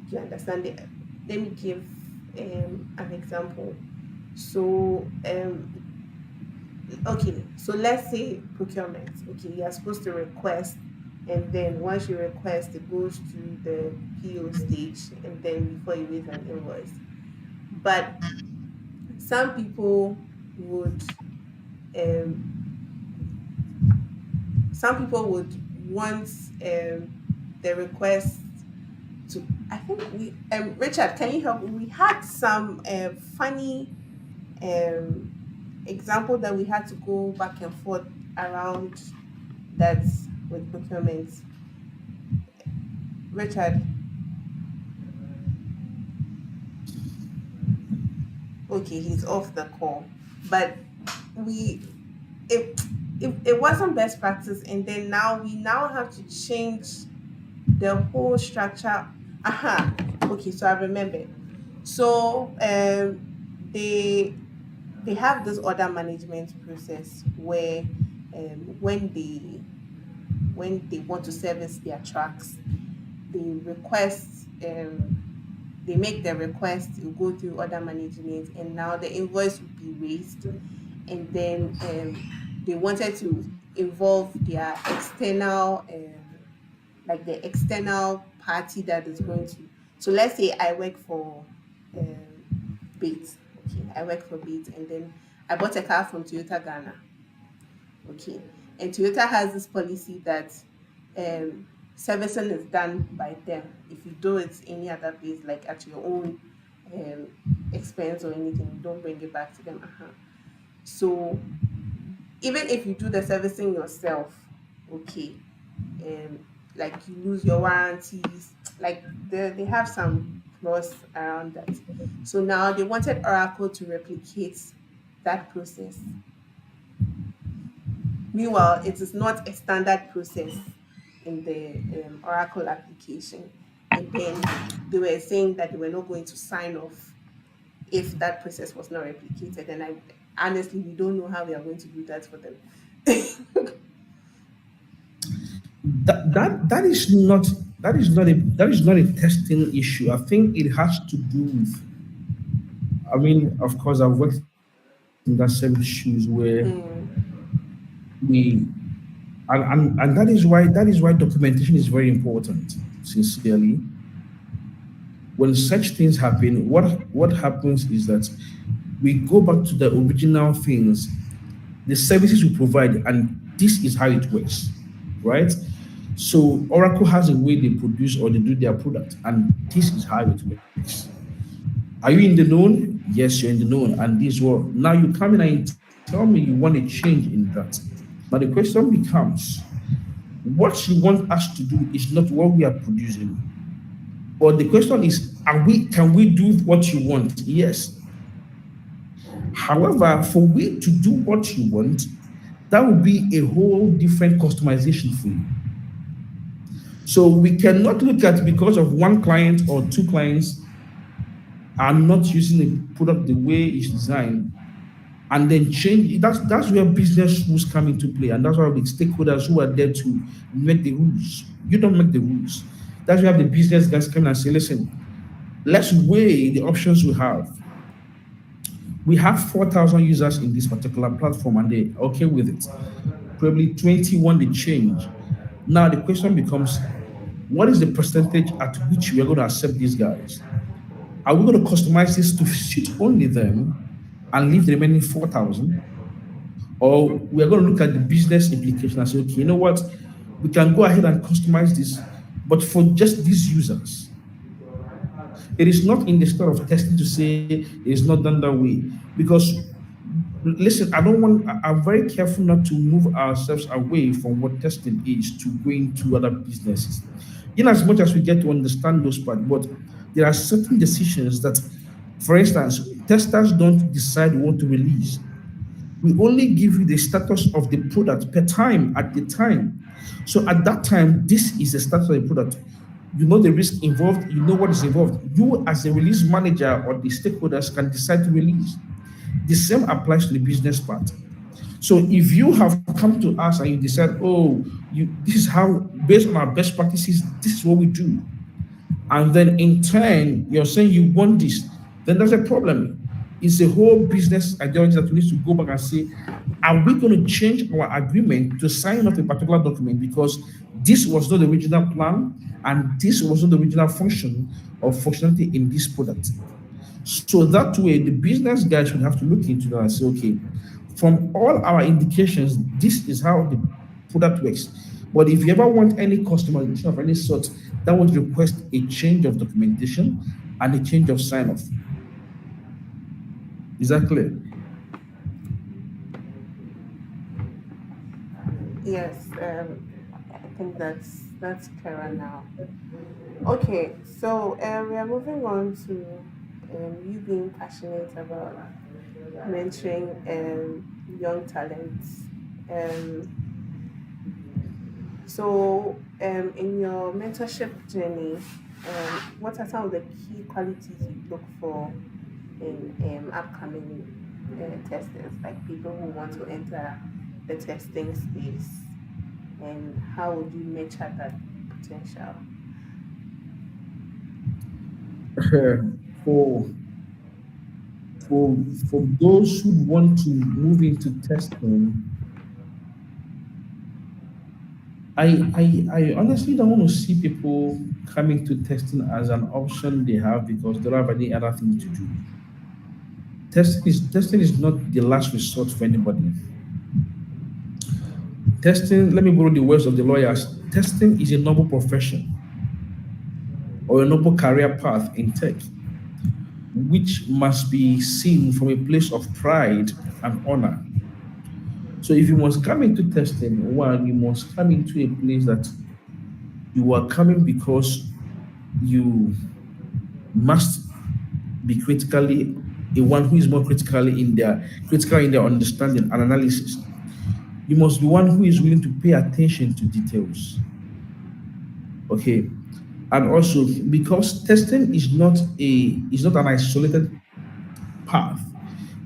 Do you understand it? Let me give an example. So okay, so let's say procurement. Okay, you're supposed to request, and then once you request, it goes to the PO stage, and then before you raise an invoice. But some people would um, some people would want the request to. I think we Richard, can you help? We had some funny um, example that we had to go back and forth around that with procurement. Richard, okay, he's off the call, but we it it wasn't best practice, and then now we now have to change the whole structure. Aha, okay, so I remember. So they they have this order management process where when they want to service their trucks, they request they make the request, it will go through order management, and now the invoice will be raised, and then they wanted to involve their external like the external party that is going to. So let's say I work for Bates. Okay, I work for Bates, and then I bought a car from Toyota Ghana. Okay, and Toyota has this policy that servicing is done by them. If you do it any other place, like at your own um, expense or anything, you don't bring it back to them. So even if you do the servicing yourself, okay, um, like you lose your warranties, like they have some clause around that. So now they wanted Oracle to replicate that process. Meanwhile, it is not a standard process in the Oracle application. And then they were saying that they were not going to sign off if that process was not replicated. And I honestly, we don't know how we are going to do that for them. That is not a testing issue. I think it has to do with. I mean, of course, I've worked in that same shoes where Mm, we and that is why documentation is very important. Sincerely, when such things happen, what happens is that we go back to the original things, the services we provide, and this is how it works, right? So Oracle has a way they produce or they do their product, and this is how it works. Are you in the known? Yes, you're in the known, and this what now you come in and tell me you want a change in that. Now the question becomes, what you want us to do is not what we are producing. But the question is, can we do what you want? Yes. However, for we to do what you want, that would be a whole different customization for you. So we cannot look at because of one client or two clients are not using the product the way it's designed and then change it. That's where business rules come into play, and that's why the stakeholders who are there to make the rules. You don't make the rules. That's why the business guys come and say, listen, let's weigh the options we have. We have 4,000 users in this particular platform and they're okay with it. Probably 20 want the change. Now the question becomes, what is the percentage at which we are going to accept these guys? Are we going to customize this to suit only them and leave the remaining 4,000? Or we are going to look at the business implication and say, okay, you know what? We can go ahead and customize this, but for just these users. It is not in the start of testing to say it is not done that way. Because listen, I'm very careful not to move ourselves away from what testing is to go into other businesses. In as much as we get to understand those parts, but there are certain decisions that, for instance, testers don't decide what to release. We only give you the status of the product per time at the time. So at that time, this is the status of the product. You know the risk involved, you know what is involved. You, as a release manager or the stakeholders, can decide to release. The same applies to the business part. So if you have come to us and you decide, oh, this is how, based on our best practices, this is what we do. And then in turn, you're saying you want this, then there's a problem. It's a whole business ideology that we need to go back and say, are we going to change our agreement to sign off a particular document because this was not the original plan and this was not the original function or functionality in this product? So that way, the business guys should have to look into that and say, okay, from all our indications, this is how the product works. But if you ever want any customization of any sort, that would request a change of documentation and a change of sign-off. Is that clear? yes, I think that's clearer now. Okay, so we are moving on to you being passionate about mentoring young talents. Um, in your mentorship journey, what are some of the key qualities you look for in upcoming testers, like people who want to enter the testing space, and how would you nurture that potential? for for for those who want to move into testing, I honestly don't want to see people coming to testing as an option they have because they don't have any other thing to do. Testing is not the last resort for anybody. Testing, let me borrow the words of the lawyers. Testing is a noble profession or a noble career path in tech, which must be seen from a place of pride and honor. So if you must come into testing, one, you must come into a place that you are coming because you must be critically a one who is more critical in their understanding and analysis. You must be one who is willing to pay attention to details. Okay. And also because testing is not an isolated path,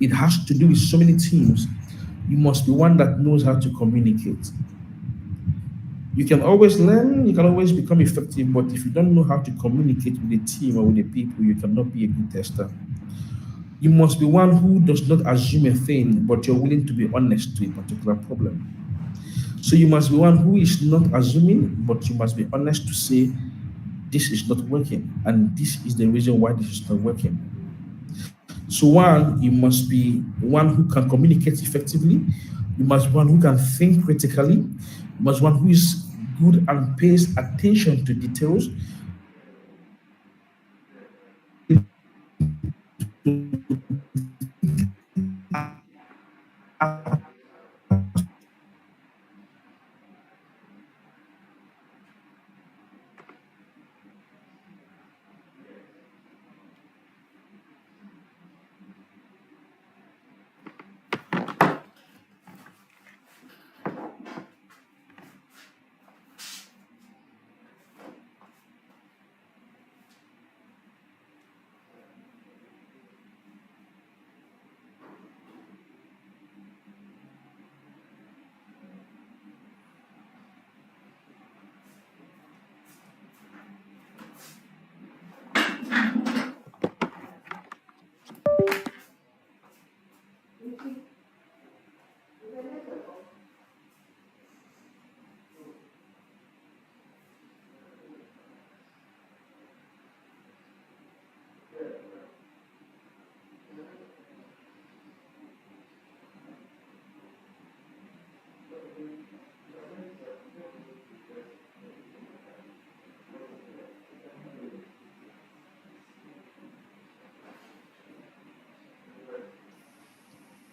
it has to do with so many teams. You must be one that knows how to communicate. You can always learn, you can always become effective, but if you don't know how to communicate with the team or with the people, you cannot be a good tester. You must be one who does not assume a thing, but you're willing to be honest to a particular problem. So you must be one who is not assuming, but you must be honest to say, this is not working, and this is the reason why this is not working. So one, you must be one who can communicate effectively. You must be one who can think critically. You must be one who is good and pays attention to details.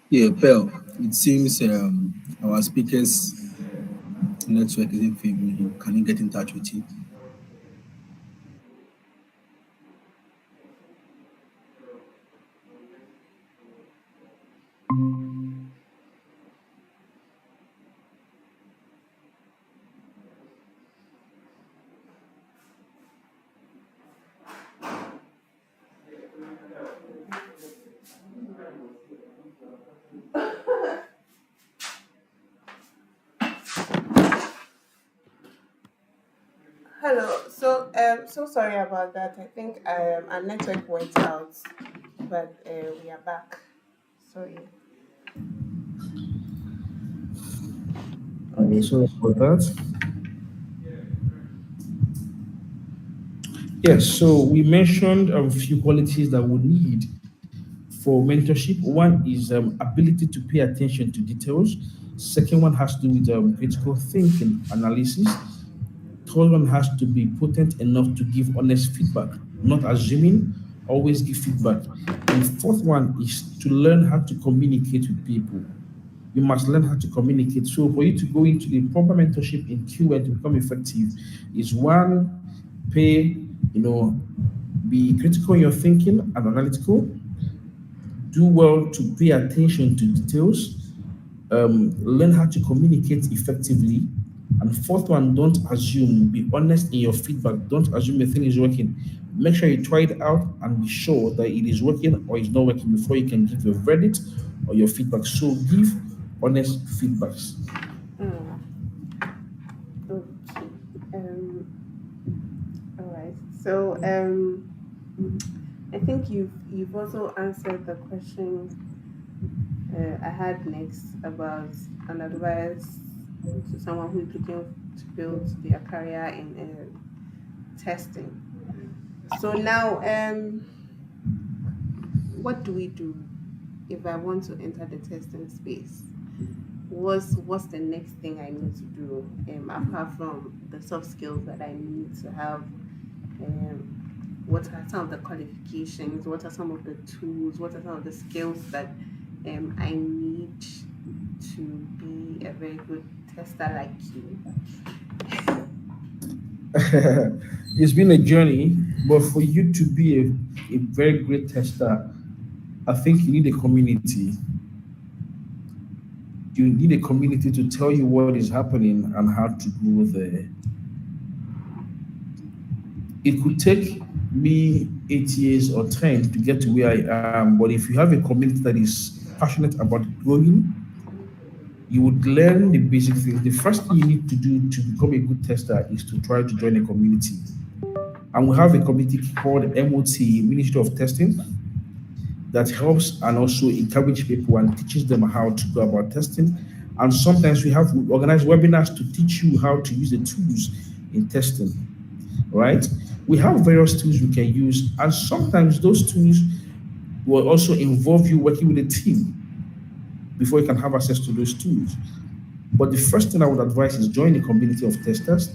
Yeah, Pearl. It seems our speaker's network isn't favoring him. Can you get in touch with him? Hello. So sorry about that. I think our network went out, but we are back. Sorry. Okay, sorry about that. Yes, so we mentioned a few qualities that we need for mentorship. One is ability to pay attention to details. Second one has to do with critical thinking analysis. Third one has to be potent enough to give honest feedback, not assuming, always give feedback. And fourth one is to learn how to communicate with people. You must learn how to communicate. So for you to go into the proper mentorship in QA to become effective is one, pay, be critical in your thinking and analytical. Do well to pay attention to details. Learn how to communicate effectively. And fourth one, don't assume. Be honest in your feedback. Don't assume the thing is working. Make sure you try it out and be sure that it is working or it's not working before you can give your verdict or your feedback. So give honest feedbacks. Mm. Okay. All right. So I think you've also answered the question I had next about an advice to someone who is looking to build their career in testing. So now, what do we do if I want to enter the testing space? What's the next thing I need to do apart from the soft skills that I need to have? What are some of the qualifications? What are some of the tools? What are some of the skills that I need to be a very good tester like you? It's been a journey, but for you to be a very great tester, I think you need a community. You need a community to tell you what is happening and how to go there. It could take me 8 years or 10 to get to where I am, but if you have a community that is passionate about growing, You would learn the basic things. The first thing you need to do to become a good tester is to try to join a community. And we have a community called MOT, Ministry of Testing, that helps and also encourage people and teaches them how to go about testing. And sometimes we organize webinars to teach you how to use the tools in testing, right? We have various tools we can use, and sometimes those tools will also involve you working with a team before you can have access to those tools. But the first thing I would advise is join the community of testers.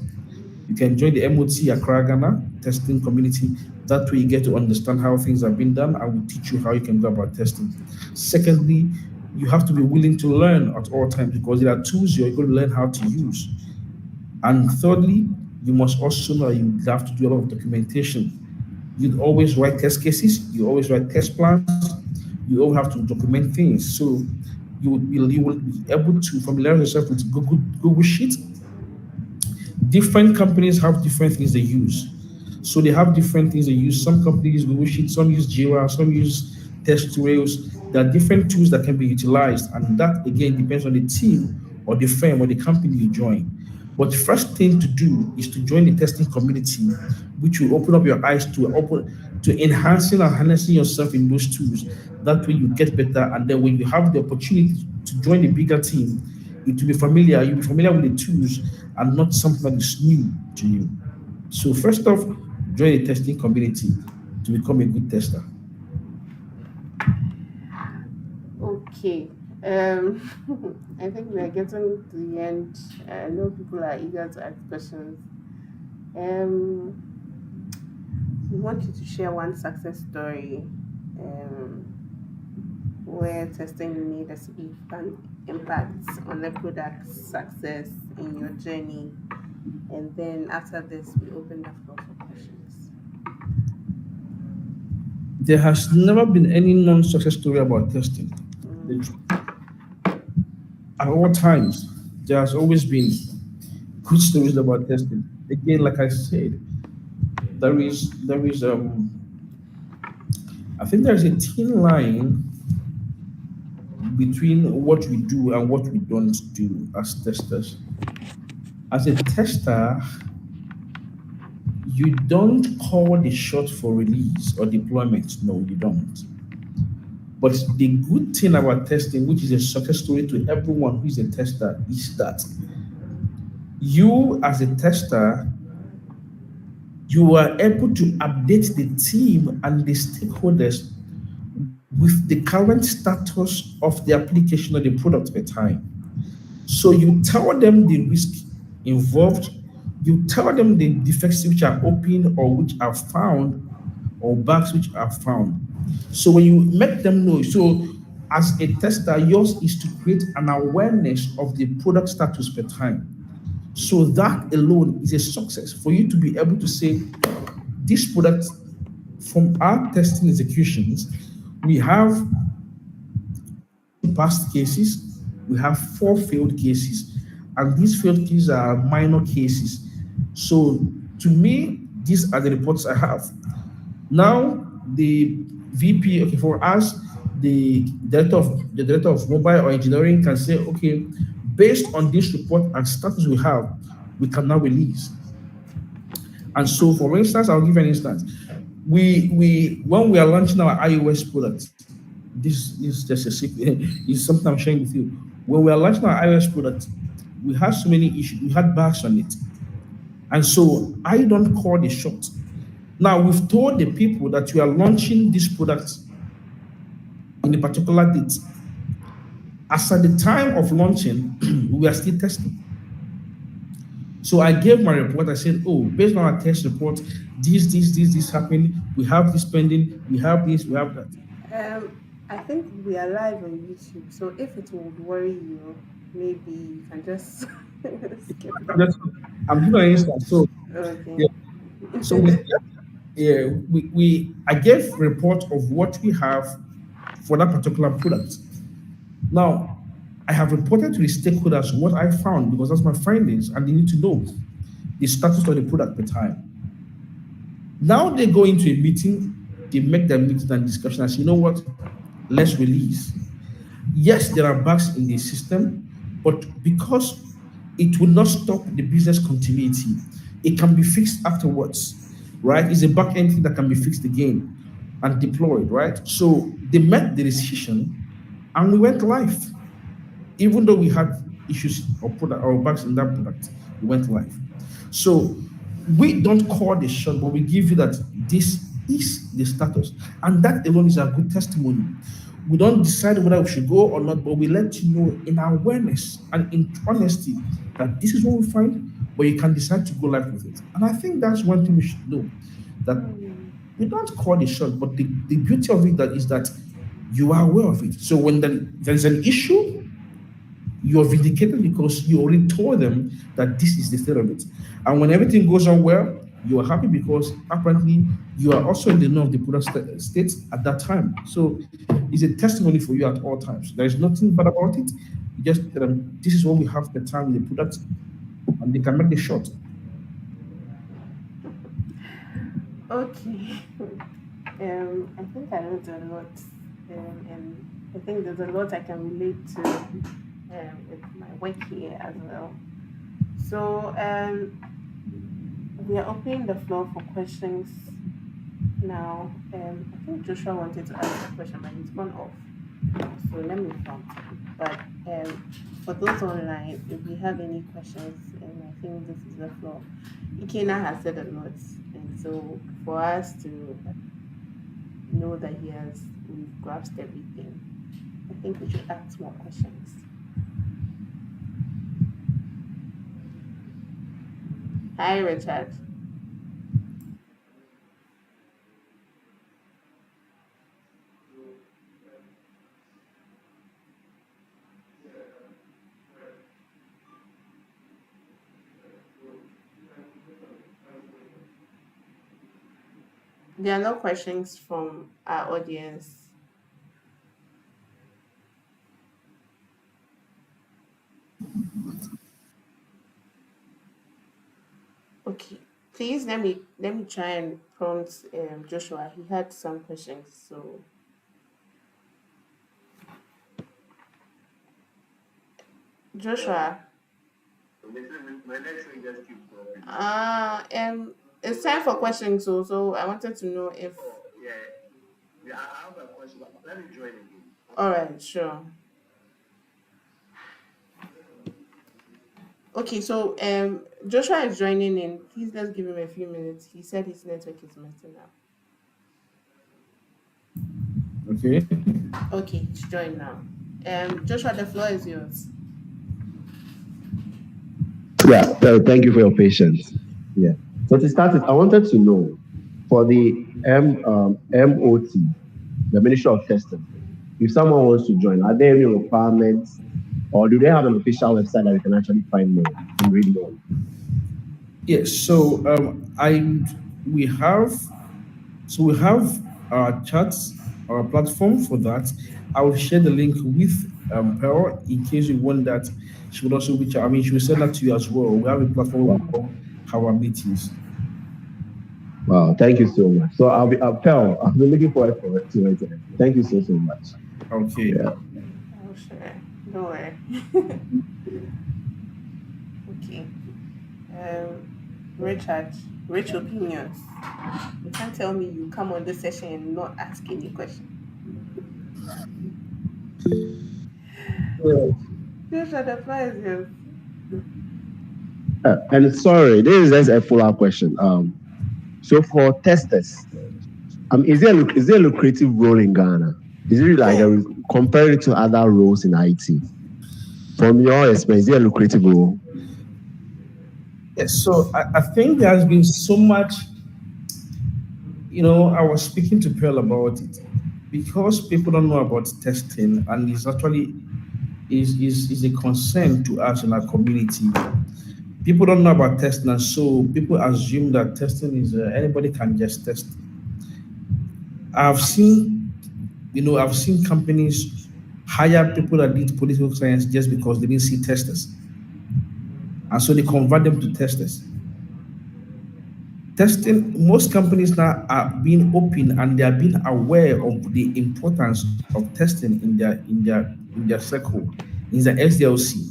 You can join the MOT Accra Ghana testing community. That way you get to understand how things have been done. I will teach you how you can go about testing. Secondly, you have to be willing to learn at all times because there are tools you're going to learn how to use. And thirdly, you must also know you have to do a lot of documentation. You always write test cases, you always write test plans, you always have to document things. So you will be able to familiarize yourself with Google Sheet. Different companies have different things they use. So they have different things they use. Some companies use Google Sheet, some use Jira, some use Test Rails. There are different tools that can be utilized, and that again depends on the team or the firm or the company you join. But the first thing to do is to join the testing community, which will open up your eyes to enhancing and harnessing yourself in those tools. That way you get better, and then when you have the opportunity to join a bigger team, it will be familiar. You'll be familiar with the tools and not something that is new to you. So first off, join a testing community to become a good tester. Okay. I think we are getting to the end. I know people are eager to ask questions. We want you to share one success story where testing made a significant impact on the product's success in your journey. And then after this, we open the floor for questions. There has never been any non-success story about testing. At all times, there has always been good stories about testing. Again, like I said, there is I think there's a thin line between what we do and what we don't do as testers. As a tester, you don't call the shot for release or deployment. No, you don't. But the good thing about testing, which is a success story to everyone who is a tester, is that you as a tester, you are able to update the team and the stakeholders with the current status of the application or the product at the time. So you tell them the risk involved, you tell them the defects which are open or which are found, or bugs which are found. So when you make them know, so as a tester, yours is to create an awareness of the product status per time. So that alone is a success for you to be able to say, this product, from our testing executions, we have past cases, we have 4 failed cases, and these failed cases are minor cases. So to me, these are the reports I have. Now, the VP, okay, for us, the director of mobile or engineering can say, okay, based on this report and status we have, we can now release. And so, for instance, I'll give you an instance. We when we are launching our iOS product, this is just a secret, it's something I'm sharing with you. When we are launching our iOS product, we had so many issues, we had bugs on it. And so I don't call the shot. Now, we've told the people that we are launching this product in a particular date. As at the time of launching, we are still testing. So I gave my report. I said, oh, based on our test report, this happened. We have this pending. We have this. We have that. I think we are live on YouTube. So if it would worry you, maybe you can just skip it. I'm giving an instance. So, Okay. yeah. So I gave report of what we have for that particular product. Now, I have reported to the stakeholders what I found because that's my findings, and they need to know the status of the product per time. Now they go into a meeting, they make their meeting and discussion and say, you know what, let's release. Yes, there are bugs in the system. But because it will not stop the business continuity, it can be fixed afterwards, right? It's a back end thing that can be fixed again and deployed, right? So they met the decision and we went live. Even though we had issues or product or bugs in that product, we went live. So we don't call the shot, but we give you that this is the status. And that alone is a good testimony. We don't decide whether we should go or not, but we let you know in awareness and in honesty that this is what we find, but you can decide to go live with it. And I think that's one thing we should know, that we don't call the shot, but the beauty of it that is that you are aware of it. So when there's an issue, you're vindicated because you already told them that this is the state of it. And when everything goes on well, you are happy because apparently you are also in the know of the product state at that time. So it's a testimony for you at all times. There is nothing bad about it. You just tell them this is what we have at the time with the product, and they can make the shot. Okay. I think I learned a lot, and I think there's a lot I can relate to with my work here as well. So we are opening the floor for questions now. I think Joshua wanted to ask a question, but he's gone off. So let me prompt him. But for those online, if you have any questions, I think this is the floor. Ikena has said a lot, and so for us to know that we've grasped everything, I think we should ask more questions. Hi, Richard. There are no questions from our audience. Okay, please let me try and prompt Joshua. He had some questions, so Joshua. It's time for questions. So I wanted to know if. Yeah, I have a question, but let me join again. All right, sure. Okay, so Joshua is joining in. Please let's give him a few minutes. He said his network is messing up. Okay. Okay, he's joined now. Joshua, the floor is yours. Yeah, thank you for your patience. Yeah. So to start with, I wanted to know for the MOT, the Ministry of Testing, if someone wants to join, are there any requirements, or do they have an official website that we can actually find more and read more? Yes. So we have our chats, our platform for that. I will share the link with Pearl in case you want that. She will also reach out. I mean, she will send that to you as well. We have a platform where we call our meetings. Wow, thank you so much. So I'll be Pearl. I've been looking forward to it. Thank you so much. Okay. Yeah. Oh, sure. Don't worry. Okay. Richard, rich opinions. You can't tell me you come on this session and not ask any question. Joshua, the floor is yours. And sorry, this is just a follow-up question. So for testers, is there a lucrative role in Ghana? Is it like compared to other roles in IT? From your experience, is there a lucrative role? Yes. So I think there has been so much. I was speaking to Pearl about it because people don't know about testing, and it's actually is a concern to us in our community. People don't know about testing, and so people assume that testing is anybody can just test. I've seen companies hire people that did political science just because they didn't see testers, and so they convert them to testers. Testing, most companies now are being open and they are being aware of the importance of testing in their circle, in the SDLC.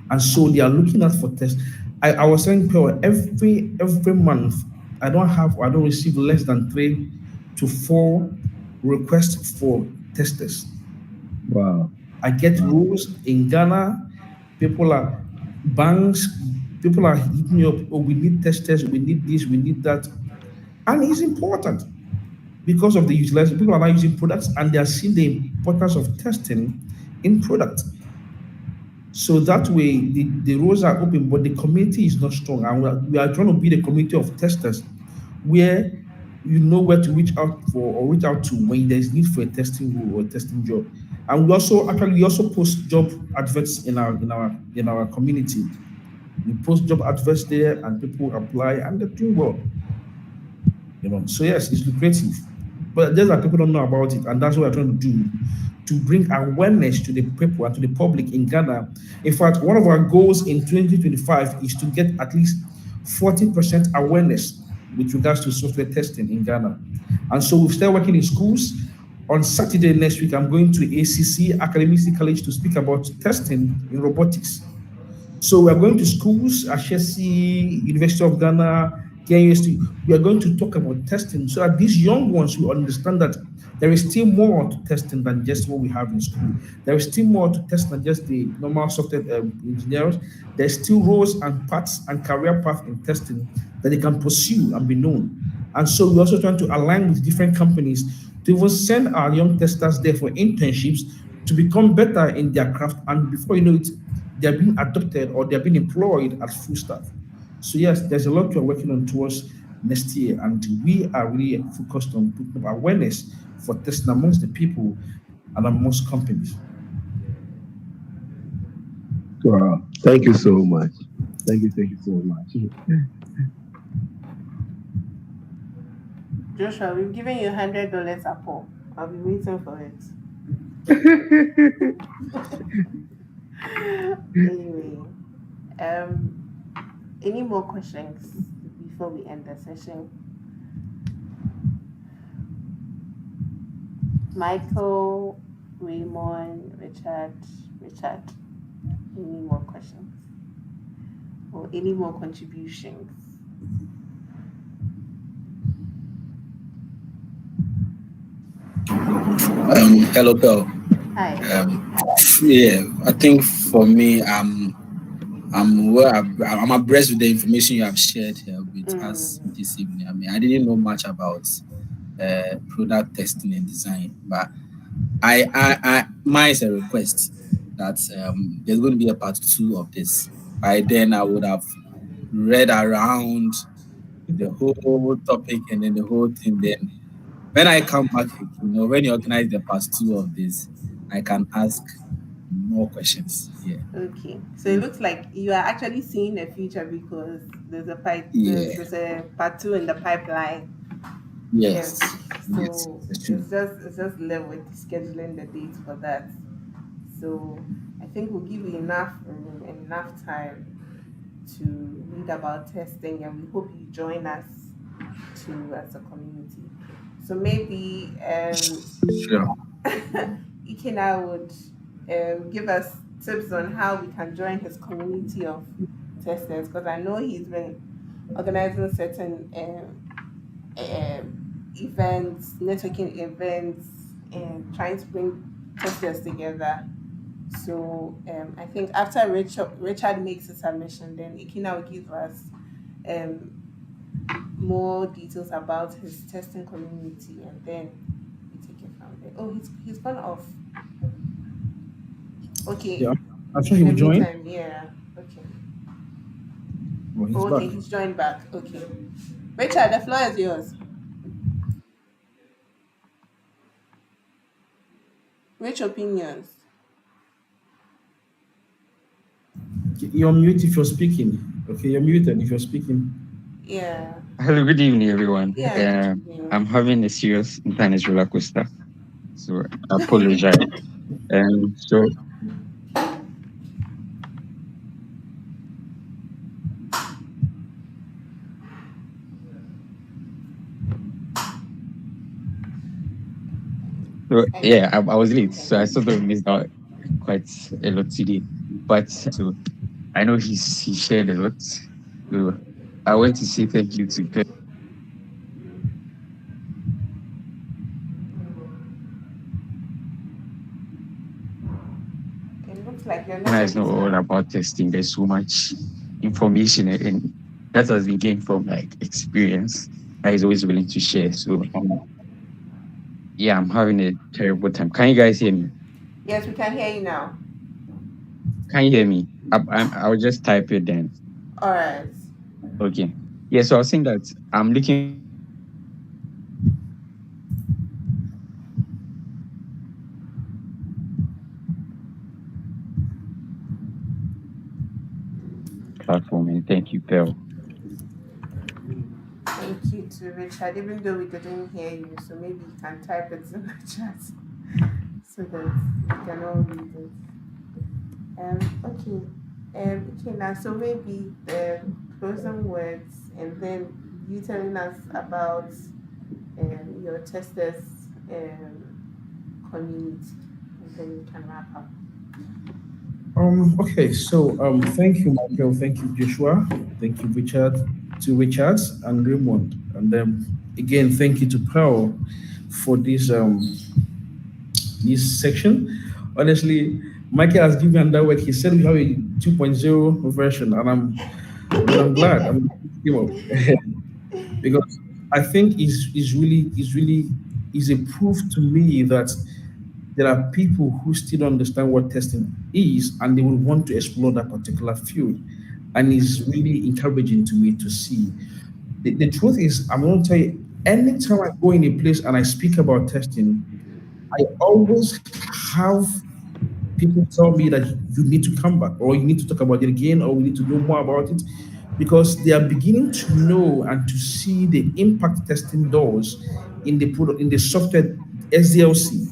And so they are looking at for tests. I was saying, Pearl, every month, I don't receive less than 3 to 4 requests for testers. Wow. I get roles in Ghana. People are banks. People are hitting me up. Oh, we need testers. We need this. We need that. And it's important because of the utilization. People are now using products and they are seeing the importance of testing in product. So that way, the roles are open, but the community is not strong. And we are trying to build a community of testers where you know where to reach out for or reach out to when there's need for a testing role or a testing job. And we also post job adverts in our community. We post job adverts there and people apply and they're doing well. So yes, it's lucrative. But just that people don't know about it, and that's what we're trying to do to bring awareness to the people and to the public in Ghana. In fact, one of our goals in 2025 is to get at least 40% awareness with regards to software testing in Ghana. And so we've started working in schools. On Saturday next week, I'm going to ACC, Academic College, to speak about testing in robotics. So we are going to schools, Ashesi, University of Ghana, KUST. We are going to talk about testing so that these young ones will understand that there is still more to testing than just what we have in school. There is still more to testing than just the normal software engineers. There's still roles and paths and career path in testing that they can pursue and be known. And so we're also trying to align with different companies to even send our young testers there for internships to become better in their craft. And before you know it, they're being adopted or they're being employed as full staff. So yes, there's a lot we're working on towards next year, and we are really focused on putting up awareness for testing amongst the people and amongst companies. Wow. Thank you so much. Thank you so much. Joshua, we've given you $100 a pop. I'll be waiting for it. Anyway, any more questions before we end the session? Michael, Raymond, Richard, any more questions or any more contributions? Hello, Pearl. Hi. Yeah, I think for me, I'm abreast with the information you have shared here with us this evening. I mean, I didn't know much about product testing and design, but mine is a request that there's going to be a part 2 of this. By then, I would have read around the whole topic and then the whole thing. Then, when I come back, when you organize the part 2 of this, I can ask more questions. Yeah. Okay. So it looks like you are actually seeing a future because there's a there's a part 2 in the pipeline. Yes. So yes, it's just left with scheduling the date for that. So I think we'll give you enough room and enough time to read about testing, and we hope you join us too as a community. So maybe Sure. Ikena would give us tips on how we can join his community of testers, because I know he's been organizing certain events, networking events, and trying to bring testers together. So I think after Richard makes his submission, then Ikena will give us more details about his testing community, and then we take it from there. Oh, he's gone off. Okay. Yeah, I think he will join. Yeah. Okay. Well, he's Okay, back. he's joined back. Okay. Richard, the floor is yours. Which opinions? You're mute if you're speaking. Okay, you're muted if you're speaking. Yeah. Hello, good evening, everyone. Yeah. I'm having a serious internet roller coaster, so I apologize. So yeah, I was late, so I sort of missed out quite a lot today. But so I know he shared a lot. So I want to say thank you to Pearl. It looks like you're Ghana not is not able all to. about testing. There's so much information and that has been gained from like experience that he's always willing to share. So yeah, I'm having a terrible time. Can you guys hear me? Yes, we can hear you now. Can you hear me? I'll just type it then. All right. Okay. Yeah, so I was saying that I'm looking platform and thank you, Pearl. Thank you to Richard, even though we couldn't hear you, so maybe you can type it in the chat so that we can all read it. Okay. Okay, now so maybe the closing words and then you telling us about your testers community, and then you can wrap up. Okay, so thank you, Michael. Thank you, Joshua. Thank you, Richard, to Richards and Raymond. And again, thank you to Pearl for this section. Honestly, Michael has given me underwork. He said we have a 2.0 version, and I'm glad. Because I think is really is a proof to me that there are people who still don't understand what testing is and they will want to explore that particular field. And it's really encouraging to me to see. The truth is, I'm going to tell you, anytime I go in a place and I speak about testing, I always have people tell me that you need to come back or you need to talk about it again or we need to know more about it because they are beginning to know and to see the impact testing does in the product, in the software SDLC.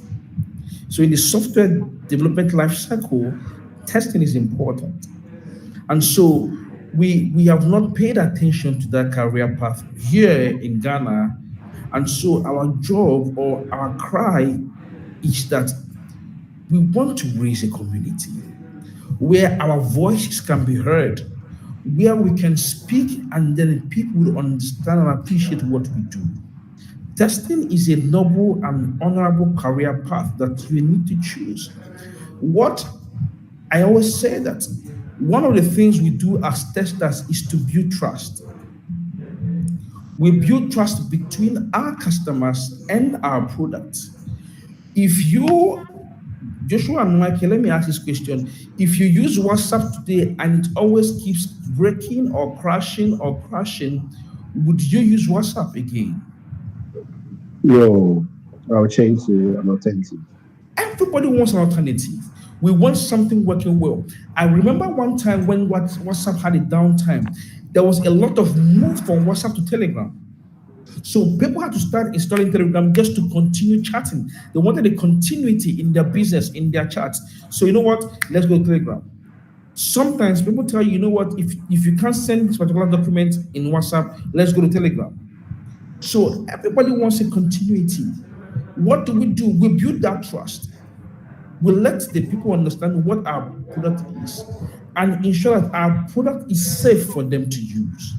So in the software development life cycle, testing is important. And so we have not paid attention to that career path here in Ghana. And so our job or our cry is that we want to raise a community where our voices can be heard, where we can speak and then people will understand and appreciate what we do. Testing is a noble and honorable career path that you need to choose. What I always say that one of the things we do as testers is to build trust. We build trust between our customers and our products. If you, Joshua and Michael, let me ask this question. If you use WhatsApp today and it always keeps breaking or crashing, would you use WhatsApp again? No, I'll change to an alternative. Everybody wants an alternative. We want something working well. I remember one time when WhatsApp had a downtime, there was a lot of move from WhatsApp to Telegram. So people had to start installing Telegram just to continue chatting. They wanted a continuity in their business, in their chats. So you know what? Let's go to Telegram. Sometimes people tell you, you know what? If you can't send this particular document in WhatsApp, let's go to Telegram. So everybody wants a continuity. What do? We build that trust. We let the people understand what our product is and ensure that our product is safe for them to use.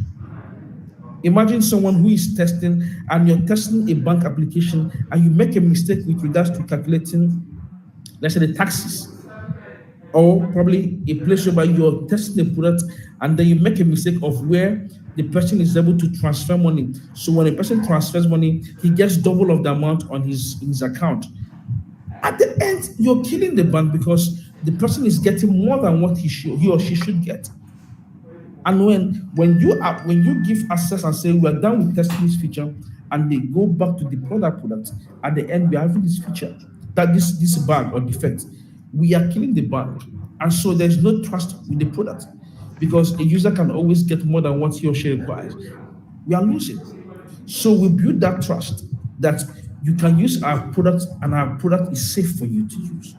Imagine someone who is testing and you're testing a bank application and you make a mistake with regards to calculating, let's say, the taxes. Or probably a place where you're testing the product and then you make a mistake of where the person is able to transfer money. So when a person transfers money, he gets double of the amount on his account. At the end, you're killing the bank because the person is getting more than what he or she should get. And when you give access and say we are done with testing this feature, and they go back to deploy that product, at the end we are having this feature, that this bug or defect, we are killing the bug. And so there's no trust with the product because a user can always get more than what he or she requires. We are losing. So we build that trust that you can use our product and our product is safe for you to use.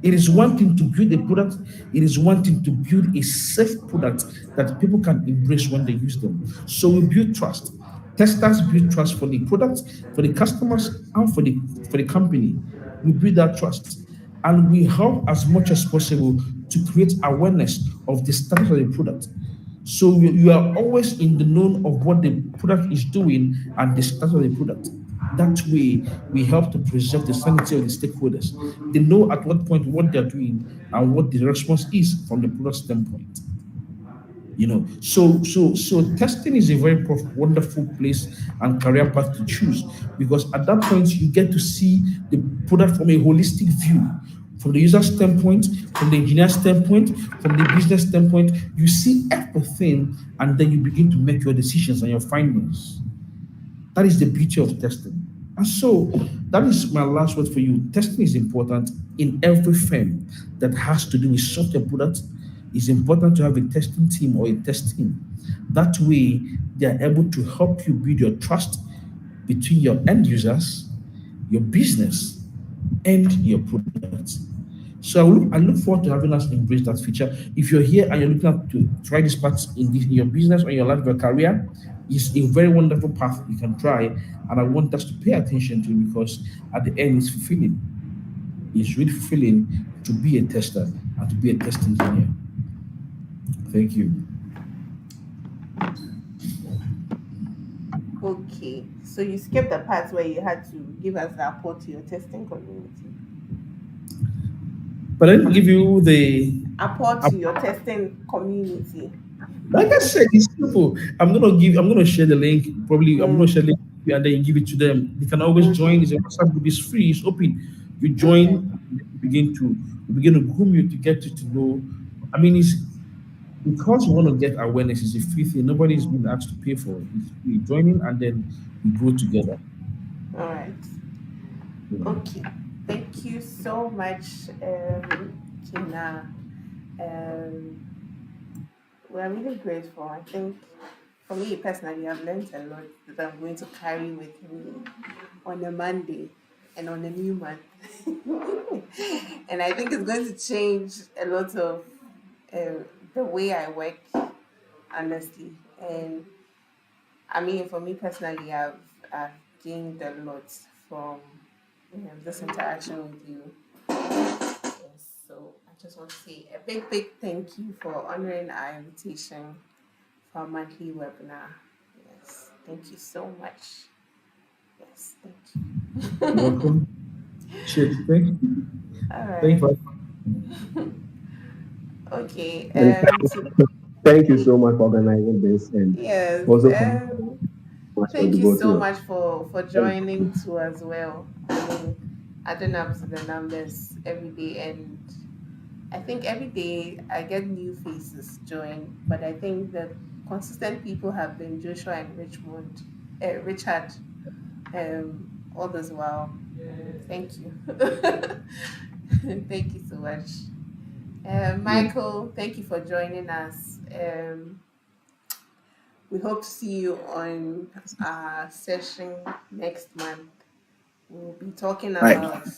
It is one thing to build a product, it is one thing to build a safe product that people can embrace when they use them. So we build trust. Testers build trust for the product, for the customers, and for the company. We build that trust. And we help as much as possible to create awareness of the status of the product. So you are always in the known of what the product is doing and the status of the product. That way, we help to preserve the sanity of the stakeholders. They know at what point what they're doing and what the response is from the product standpoint. So testing is a very wonderful place and career path to choose, because at that point you get to see the product from a holistic view, from the user standpoint, from the engineer standpoint, from the business standpoint. You see everything, and then you begin to make your decisions and your findings. That is the beauty of testing. And so that is my last word for you. Testing is important in every firm that has to do with software products. It's important to have a testing team or a test team. That way, they are able to help you build your trust between your end users, your business, and your products. So I look forward to having us embrace that feature. If you're here and you're looking at to try this path in your business or your life or career, it's a very wonderful path you can try. And I want us to pay attention to it, because at the end it's fulfilling. It's really fulfilling to be a tester and to be a test engineer. Thank you. Okay, so you skipped the part where you had to give us the report to your testing community. But I didn't give you the Report to your testing community. like I said, it's simple. I'm gonna share the link. Probably I'm gonna share the link and then you give it to them. They can always join. It's a WhatsApp group, it's free, it's open. You join, and we begin to groom you to get you to know. I mean, it's because you want to get awareness, is a free thing. Nobody's been asked to pay for it. It's free. Joining and then we grow together. All right. Okay. Thank you so much, Kina. We're really grateful. I think for me personally, I've learned a lot that I'm going to carry with me on a Monday and on a new month. And I think it's going to change a lot of the way I work, honestly. And I mean, for me personally, I've gained a lot from this interaction with you. Yes, so I just want to say a big thank you for honoring our invitation for our monthly webinar. Yes, thank you so much. Yes, thank you. Welcome. Cheers. Thank you. All right. Thank you. Okay. Thank you so much for organizing this, and Yes. also Thank you so much for joining too as well. I mean, adding up to the numbers every day, and I think every day I get new faces join, but I think the consistent people have been Joshua and Richard, all as well. Thank you. Thank you so much. Michael, thank you for joining us. We hope to see you on our session next month. We'll be talking about,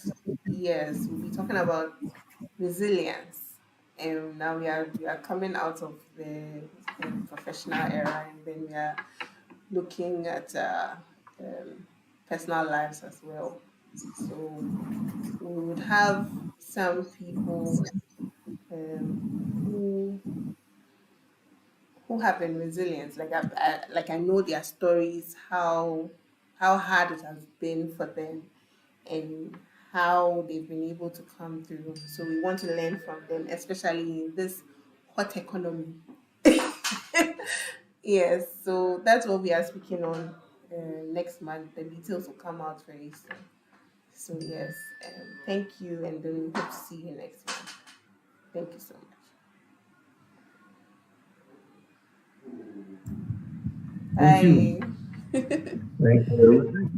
yes, we'll be talking about resilience. And now we are coming out of the professional era, and then we are looking at personal lives as well. So we would have some people who have been resilient. Like I know their stories, how hard it has been for them, and how they've been able to come through. So we want to learn from them, especially in this hot economy. Yes, so that's what we are speaking on next month. The details will come out very soon. So yes, thank you, and then we hope to see you next month. Thank you so much. Thank you. Bye. Thank you.